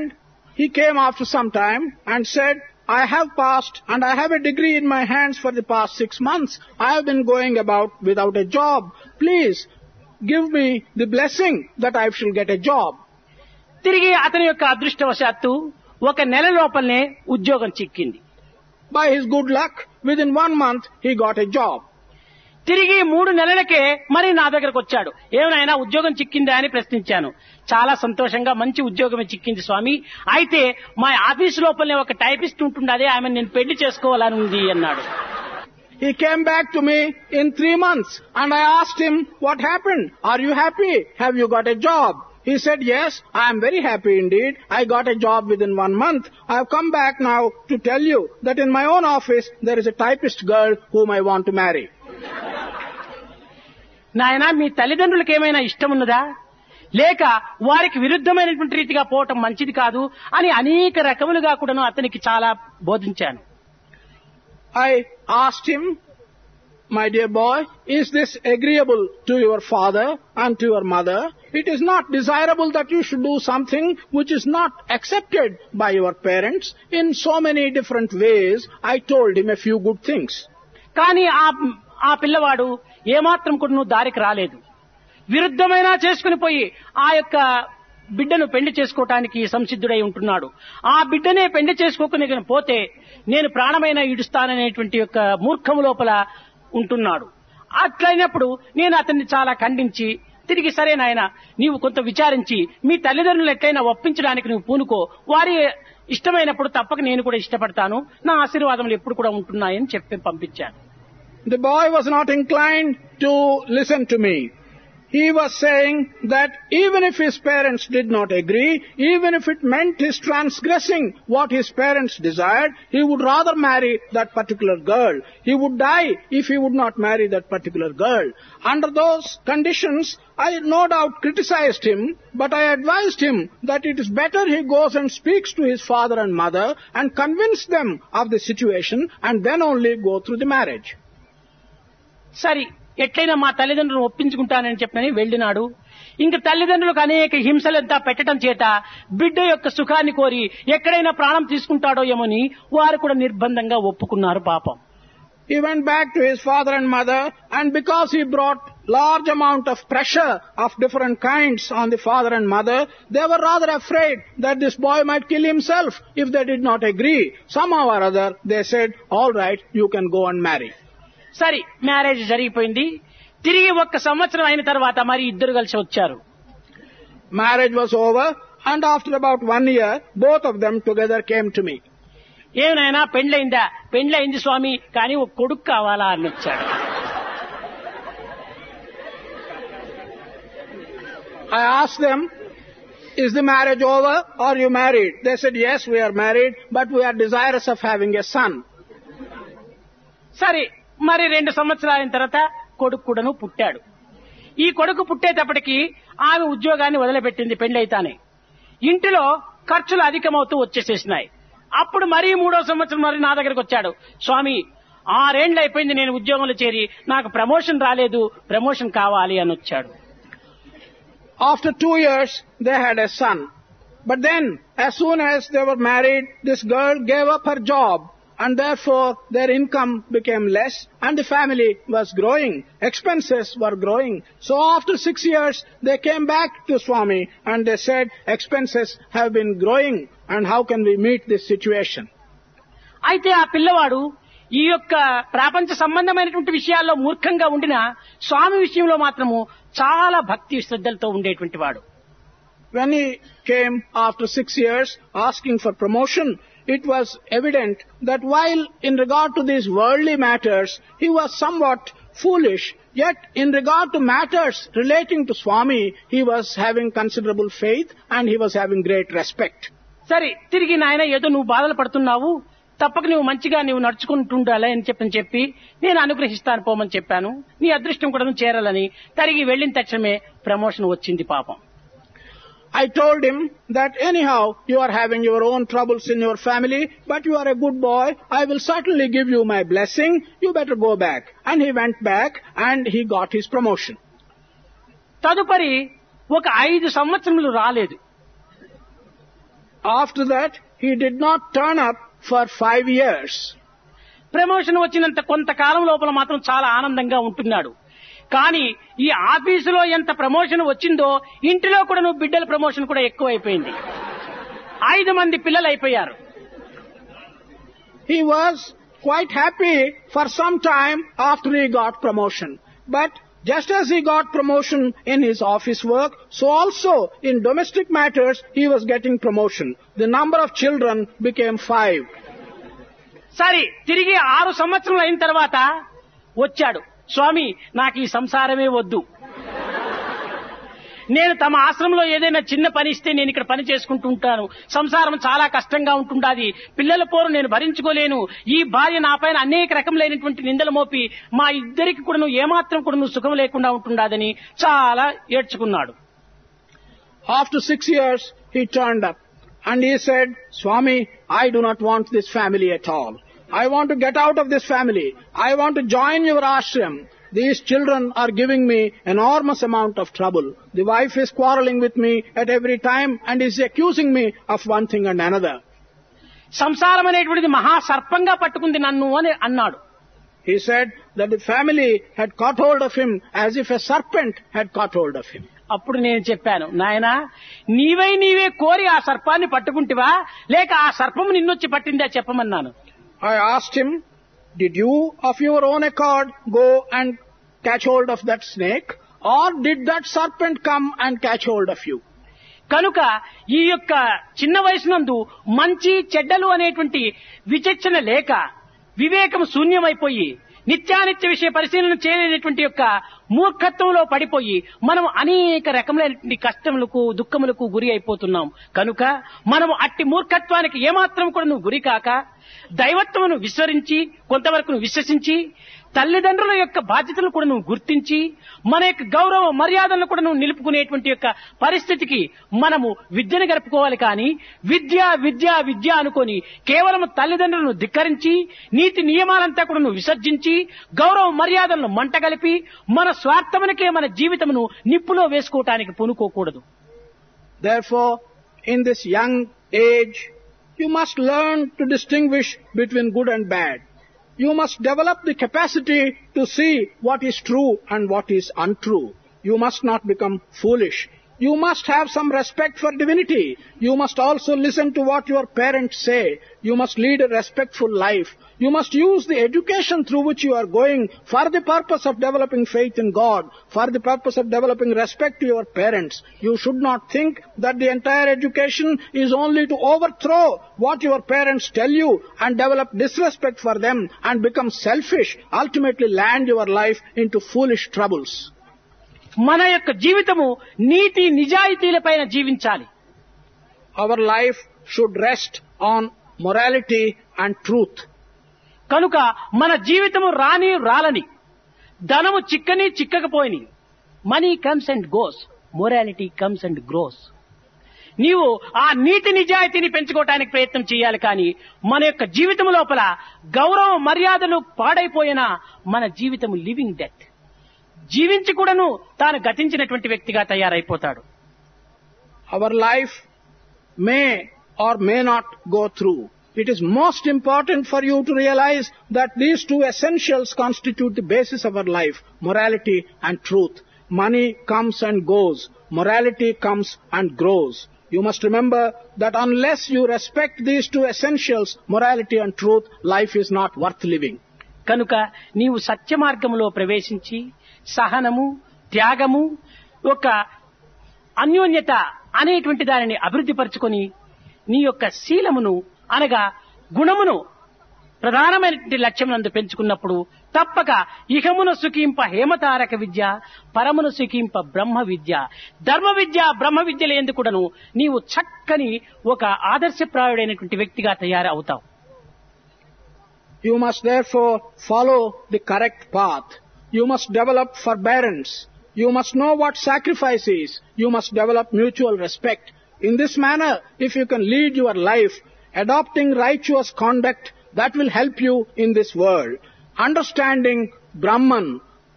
he came after some time and said, I have passed and I have a degree in my hands for the past 6 months. I have been going about without a job. Please give me the blessing that I shall get a job. తిరిగి అతని యొక్క అదృష్టవశాత్తు 1 నెల లోపలనే ఉద్యోగం చిక్కింది. By his good luck, within 1 month, he got a job. తిరిగి 3 నెలలకే మరి నా దగ్గరకు వచ్చాడు. ఏమైనా ఉద్యోగం చిక్కిందా అని ప్రశ్నించాను. చాలా సంతోషంగా మంచి ఉద్యోగమే చిక్కింది స్వామి. అయితే మా ఆఫీసు లోపలనే ఒక టైపిస్ట్ ఉంటుండదే, ఆమె నేను పెళ్లి చేసుకోవాలని ఉంది అన్నాడు. He came back to me in 3 months and I asked him, what happened? Are you happy? Have you got a job? He said, yes, I am very happy indeed. I got a job within 1 month. I have come back now to tell you that in my own office there is a typist girl whom I want to marry. నాయనా, మీ తల్లిదండ్రులకు ఏమైనా ఇష్టం ఉన్నదా, లేక వారికి విరుద్ధమైనటువంటి రీతిగా పోవటం మంచిది కాదు అని అనేక రకములుగా కూడాను అతనికి చాలా బోధించాను. I asked him, my dear boy, is this agreeable to your father and to your mother? It is not desirable that you should do something which is not accepted by your parents. In so many different ways, I told him a few good things. కానీ ఆ పిల్లవాడు ఏమాత్రం కూడా నువ్వు దారికి రాలేదు. విరుద్ధమైన చేసుకుని పోయి ఆ యొక్క బిడ్డను పెళ్లి చేసుకోవటానికి సంసిద్ధుడై ఉంటున్నాడు. ఆ బిడ్డనే పెళ్లి చేసుకోకుని పోతే నేను ప్రాణమైన ఈడుస్తాననేటువంటి యొక్క మూర్ఖము లోపల ఉంటున్నాడు. అట్లయినప్పుడు నేను అతన్ని చాలా ఖండించి తిరిగి, సరే నాయన, నీవు కొంత విచారించి మీ తల్లిదండ్రులు ఎట్లయినా ఒప్పించడానికి నువ్వు పూనుకో, వారి ఇష్టమైనప్పుడు తప్పక నేను కూడా ఇష్టపడతాను, నా ఆశీర్వాదములు ఎప్పుడు కూడా ఉంటున్నాయని చెప్పి పంపించాను. The boy was not inclined to listen to me. He was saying that even if his parents did not agree, even if it meant his transgressing what his parents desired, he would rather marry that particular girl. He would die if he would not marry that particular girl. Under those conditions, I no doubt criticized him, but I advised him that it is better he goes and speaks to his father and mother and convince them of the situation and then only go through the marriage. సరి, ఎట్లయినా మా తల్లిదండ్రులను ఒప్పించుకుంటానని చెప్పని వెళ్ళినాడు. ఇంక తల్లిదండ్రులకు అనేక హింసలంతా పెట్టడం చేత బిడ్డ యొక్క సుఖాన్ని కోరి ఎక్కడైనా ప్రాణం తీసుకుంటాడో ఏమోని వారు కూడా నిర్బంధంగా ఒప్పుకున్నారు. పాపం. He went back to his father and mother, and because he brought large amount of pressure of different kinds on the father and mother, they were rather afraid that this boy might kill himself if they did not agree. Somehow or other, they said, all right, you can go and marry. సరే, marriage జరిగిపోయింది. తిరిగి 1 సంవత్సరం అయిన తర్వాత మరి ఇద్దరు కలిసి వచ్చారు. Marriage was over, and after about 1 year, both of them together came to me. ఏమైనా పెండ్లైందా? పెండ్లైంది స్వామి, కానీ ఒక కొడుకు కావాలా అని వచ్చాడు. I asked them, is the marriage over or you married? They said, yes, we are married, but we are desirous of having a son. సరే, మరి 2 సంవత్సరాల తర్వాత కొడుకు కూడాను పుట్టాడు. ఈ కొడుకు పుట్టేటప్పటికి ఆమె ఉద్యోగాన్ని వదిలిపెట్టింది పెళ్లైతానే. ఇంటిలో ఖర్చులు అధికమవుతూ వచ్చేసేసినాయి. అప్పుడు మరీ 3వ సంవత్సరం మరి నా దగ్గరకు వచ్చాడు. స్వామి, 6 ఏళ్లు అయిపోయింది నేను ఉద్యోగంలో చేరి, నాకు ప్రమోషన్ రాలేదు, ప్రమోషన్ కావాలి అని వచ్చాడు. After 2 years, they had a son. But then, as soon as they were married, this girl gave up her job, and therefore their income became less, and the family was growing. Expenses were growing. So after 6 years, they came back to Swami, and they said, expenses have been growing, and how can we meet this situation? అయితే ఆ పిల్లవాడు ఈ యొక్క ప్రపంచ సంబంధమైనటువంటి విషయాల్లో మూర్ఖంగా ఉండిన స్వామి విషయంలో మాత్రము చాలా భక్తి శ్రద్ధలతో ఉండేటువంటి వాడు. When he came after 6 years asking for promotion, it was evident that while in regard to these worldly matters, he was somewhat foolish, yet in regard to matters relating to Swami, he was having considerable faith and he was having great respect. సరే, తిరిగి నాయన ఏదో నువ్వు బాధలు పడుతున్నావు, తప్పక నువ్వు మంచిగా నువ్వు నడుచుకుంటుండాలి అని చెప్పి నేను అనుగ్రహిస్తాను పోమని చెప్పాను. నీ అదృష్టం కూడా నువ్వు చేరాలని. తిరిగి వెళ్లిన తక్షణమే ప్రమోషన్ వచ్చింది పాపం. I told him that anyhow you are having your own troubles in your family, but you are a good boy. I will certainly give you my blessing. You better go back. And he went back and he got his promotion. తదుపరి ఒక 5 సంవత్సరములు రాలేదు. After that, he did not turn up for 5 years. Promotion వచ్చినంత కొంతకాలం లోపల మాత్రం చాలా ఆనందంగా ఉంటున్నాడు. కానీ ఈ ఆఫీసులో ఎంత ప్రమోషన్ వచ్చిందో ఇంటిలో కూడా నువ్వు బిడ్డల ప్రమోషన్ కూడా ఎక్కువైపోయింది. 5 మంది పిల్లలు అయిపోయారు. He was quite happy for some time after he got promotion. But just as he got promotion in his office work, so also in domestic matters he was getting promotion. The number of children became 5. సరే, తిరిగి 6 సంవత్సరాలు అయిన తర్వాత వచ్చాడు. స్వామి, నాకు ఈ సంసారమే వద్దు, నేను తమ ఆశ్రమంలో ఏదైనా చిన్న పని ఇస్తే నేను ఇక్కడ పని చేసుకుంటూ ఉంటాను. సంసారం చాలా కష్టంగా ఉంటుండాది, పిల్లల పోరు నేను భరించుకోలేను. ఈ భార్య నా పైన అనేక రకములైనటువంటి నిందలు మోపి మా ఇద్దరికి కూడా ఏమాత్రం కూడా సుఖం లేకుండా ఉంటుండాదని చాలా ఏడ్చుకున్నాడు. After 6 years, he turned up and he said, Swami, I do not want this family at all. I want to get out of this family. I want to join your ashram. These children are giving me enormous amount of trouble. The wife is quarreling with me at every time and is accusing me of one thing and another. సంసారం అనేటువంటిది మహా సర్పంగా పట్టుకుంది నన్ను అని అన్నాడు. He said that the family had caught hold of him as if a serpent had caught hold of him. అప్పుడు నేను చెప్పాను, నాయనా, నీవే కోరి ఆ సర్పాన్ని పట్టుకుంటివా లేక ఆ సర్పము నిన్నొచ్చి పట్టిందా చెప్పమన్నాను. I asked him, did you of your own accord go and catch hold of that snake, or did that serpent come and catch hold of you? కనుక ఈ యొక్క చిన్న వయసునందు మంచి చెడ్డలు అనేటువంటి విచక్షణ లేక వివేకం శూన్యమైపోయి నిత్యానిత్య విషయ పరిశీలన చేయలేనటువంటి యొక్క మూర్ఖత్వంలో పడిపోయి మనం అనేక రకములైనటువంటి కష్టములకు దుఃఖములకు గురి అయిపోతున్నాం. కనుక మనం అట్టి మూర్ఖత్వానికి ఏమాత్రం కూడా నువ్వు గురి కాక దైవత్వమును విస్మరించి కొంతవరకు విశ్వసించి తల్లిదండ్రుల యొక్క బాధ్యతలను కూడా నువ్వు గుర్తించి మన యొక్క గౌరవ మర్యాదలను కూడా నువ్వు నిలుపుకునేటువంటి యొక్క పరిస్థితికి మనము విద్యను గడుపుకోవాలి. కానీ విద్య విద్య విద్య అనుకొని కేవలం తల్లిదండ్రులను ధిక్కరించి నీతి నియమాలంతా కూడా నువ్వు విసర్జించి గౌరవ మర్యాదలను మంటగలిపి మన స్వార్థమునకే మన జీవితమును నిప్పులో వేసుకోవటానికి పూనుకోకూడదు. Therefore, in this young age, you must learn to distinguish between good and bad. You must develop the capacity to see what is true and what is untrue. You must not become foolish. You must have some respect for divinity. You must also listen to what your parents say. You must lead a respectful life. You must use the education through which you are going for the purpose of developing faith in God, for the purpose of developing respect to your parents. You should not think that the entire education is only to overthrow what your parents tell you and develop disrespect for them and become selfish, ultimately land your life into foolish troubles. మన యొక్క జీవితము నీతి నిజాయితీల పైన జీవించాలి. our life should rest on morality and truth. కనుక మన జీవితము రాని రాలని, ధనము చిక్కని చిక్కకపోయిని, money comes and goes, morality comes and grows. నీవు ఆ నీతి నిజాయితీని పెంచుకోవటానికి ప్రయత్నం చేయాలి. కానీ మన యొక్క జీవితం లోపల గౌరవ మర్యాదలు పాడైపోయినా మన జీవితం లివింగ్ డెత్, జీవించి కూడాను తాను గతించినటువంటి వ్యక్తిగా తయారైపోతాడు. Our life may or may not go through. It is most important for you to realize that these two essentials constitute the basis of our life, morality and truth. Money comes and goes, morality comes and grows. You must remember that unless you respect these two essentials, morality and truth, life is not worth living. కనుక నీవు సత్య మార్గములో ప్రవేశించి సహనము, త్యాగము, ఒక అన్యోన్యత అనేటువంటి దానిని అభివృద్ధి పరుచుకొని నీ యొక్క శీలమును అనగా గుణమును ప్రధానమైనటువంటి లక్ష్యమునందు పెంచుకున్నప్పుడు తప్పక ఇహమును సుఖింప హేమతారక విద్య, పరమును సుఖింప బ్రహ్మ విద్య, ధర్మ విద్య, బ్రహ్మ విద్యల యందు కూడాను నీవు చక్కని ఒక ఆదర్శప్రాయుడైనటువంటి వ్యక్తిగా తయారవుతావు. You must therefore follow the correct path. You must develop forbearance. You must know what sacrifice is. You must develop mutual respect. In this manner, if you can lead your life, adopting righteous conduct, that will help you in this world. Understanding Brahman,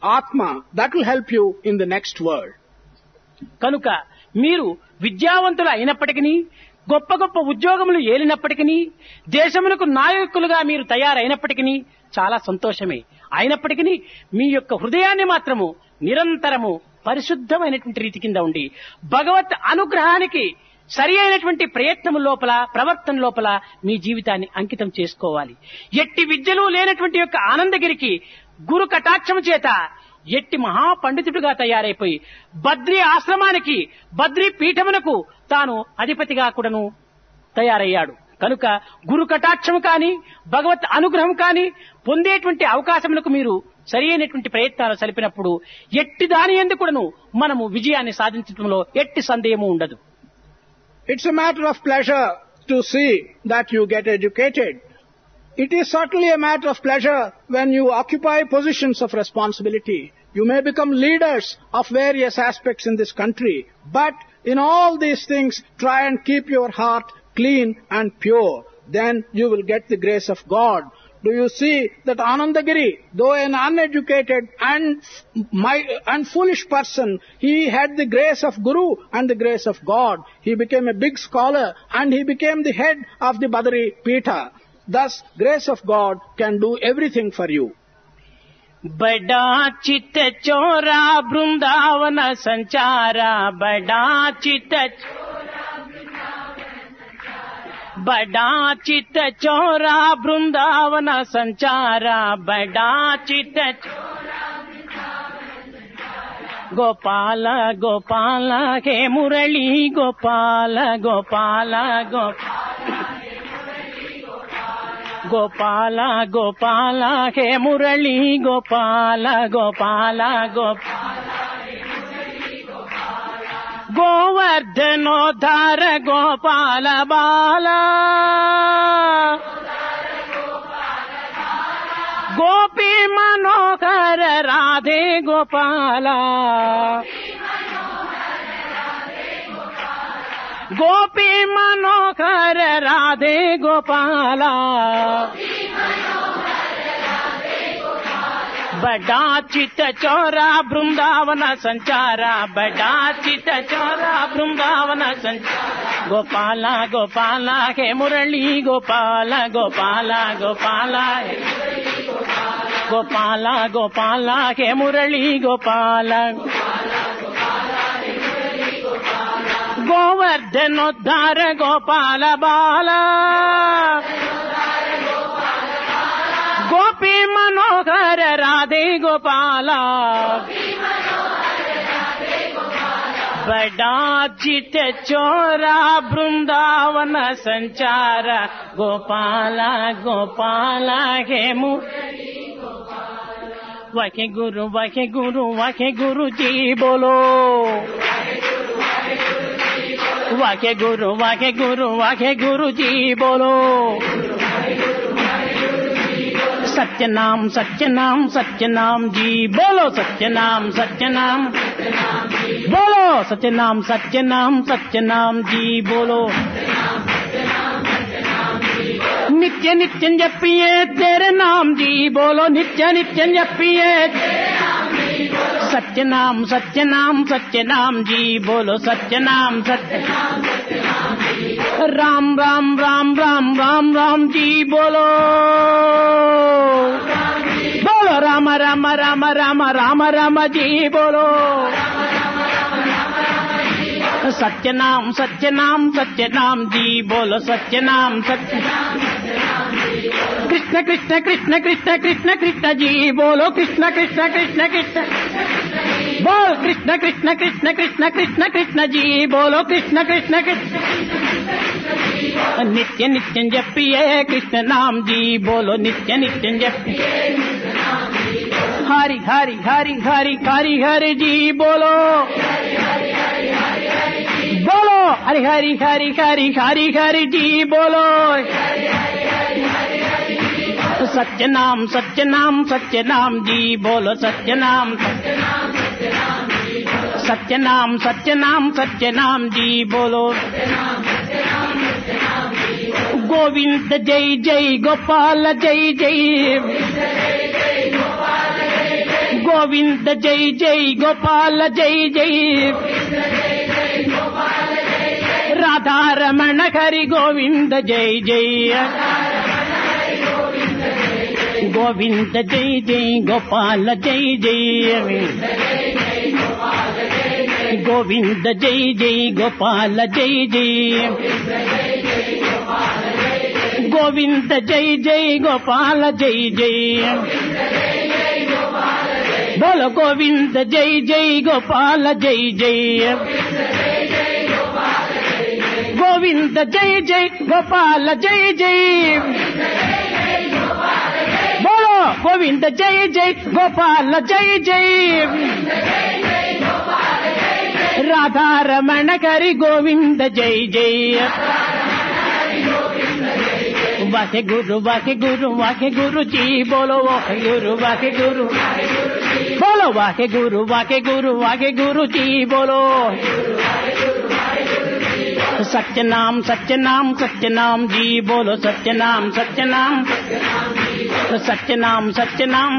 Atma, that will help you in the next world. కనుక మీరు విద్యావంతులు అయినప్పటికీ, గొప్ప గొప్ప ఉద్యోగములు ఏలినప్పటికీ, దేశమునకు నాయకులుగా మీరు తయారైనప్పటికీ చాలా సంతోషమే. అయినప్పటికీ మీ యొక్క హృదయాన్ని మాత్రము నిరంతరము పరిశుద్ధమైనటువంటి రీతి కింద ఉండి భగవత్ అనుగ్రహానికి సరి అయినటువంటి ప్రయత్నం లోపల, ప్రవర్తన లోపల మీ జీవితాన్ని అంకితం చేసుకోవాలి. ఎట్టి విద్యలు లేనటువంటి యొక్క ఆనందగిరికి గురు కటాక్షము చేత ఎట్టి మహాపండితుడిగా తయారైపోయి బద్రీ ఆశ్రమానికి, బద్రీ పీఠమునకు తాను అధిపతిగా కూడాను తయారయ్యాడు. కనుక గురు కటాక్షము కాని, భగవత్ అనుగ్రహం కాని పొందేటువంటి అవకాశములకు మీరు సరి అయినటువంటి ప్రయత్నాలు సలిపినప్పుడు ఎట్టి దాని యందు కూడాను మనము విజయాన్ని సాధించడంలో ఎట్టి సందేహము ఉండదు. It's a matter of pleasure to see that you get educated. It is certainly a matter of pleasure when you occupy positions of responsibility. You may become leaders of various aspects in this country, but in all these things, try and keep your heart clean and pure. Then you will get the grace of God. Do you see that Anandagiri, though an uneducated and foolish person, he had the grace of Guru and the grace of God. He became a big scholar and he became the head of the Badri Peetha. Thus, grace of God can do everything for you. बड़ा चित्त चोरा बृंदावन संचारा, बड़ा चित्त चोरा बृंदावन संचारा, बड़ा चित्त गोपाल गोपाल के मुरली गोपाल गोपाल गोपाल गोपाल के मुरली गोपाल गोपाल गोवर्धनोद्धार गोपाल बाला, गोपी मनोहर राधे गोपाला, गोपी मनोहर राधे गोपाला, बड़ा चित्त चोरा बृंदावन संचारा, बड़ा चित्त चोरा बृंदावन संचारा, गोपाला गोपाला के मुरली गोपाला गोपाला गोपाला गोपाला गोपाला के मुरली गोपाला, गोवर्धनोद्धार गोपाल बाला, गोपी मनोहर राधे गोपाला, बड़ा चित्त चोरा बृंदावन संचारा, गोपाला गोपाला के वाके गुरु जी बोलो, वाके गुरु जी बोलो सत्य नाम जी बोलो सत्य नाम बोलो सत्य नाम जी बोलो नित्य नित्यं जपिए तेरे नाम जी बोलो नित्य नित्यं जपिए सत्य नाम जी बोलो सत्य नाम राम राम राम राम राम राम जी बोलो बोलो राम राम राम राम राम राम जी बोलो सत्य नाम जी बोलो सत्य नाम कृष्ण कृष्ण कृष्ण कृष्ण कृष्ण कृष्ण जी बोलो कृष्ण कृष्ण कृष्ण कृष्ण बोल कृष्ण कृष्ण कृष्ण कृष्ण कृष्ण कृष्ण जी बोलो कृष्ण कृष्ण कृष्ण नित्य नित्यं जपिए कृष्ण नाम जी बोलो नित्य नित्यं जपिए हरि हरि हरि हरि हरि हरि जी बोलो बोलो हरि हरि हरि हरि हरि हरि जी बोलो सत्य नाम जी बोलो सत्य नाम जी बोलो गोविंद जय जय गोपाल जय जय गोविंद जय जय गोपाल जय जय राधा रमण हरि गोविंद जय जय गोविंद जय जय गोपाल जय जय गोविंद जय जय गोपाल जय जय गोविंद जय जय गोपाल जय जय बोलो गोविंद जय जय गोपाल जय जय गोविंद जय जय गोपाल जय जय बोलो गोविंद जय जय गोपाल जय जय राधा रमण हरि गोविंद जय जय वाके गुरु जी बोलो वाके गुरु बोलो वाके गुरु जी बोलो सत्य नाम जी बोलो सत्य नाम जी बोलो सत्य नाम सत्य नाम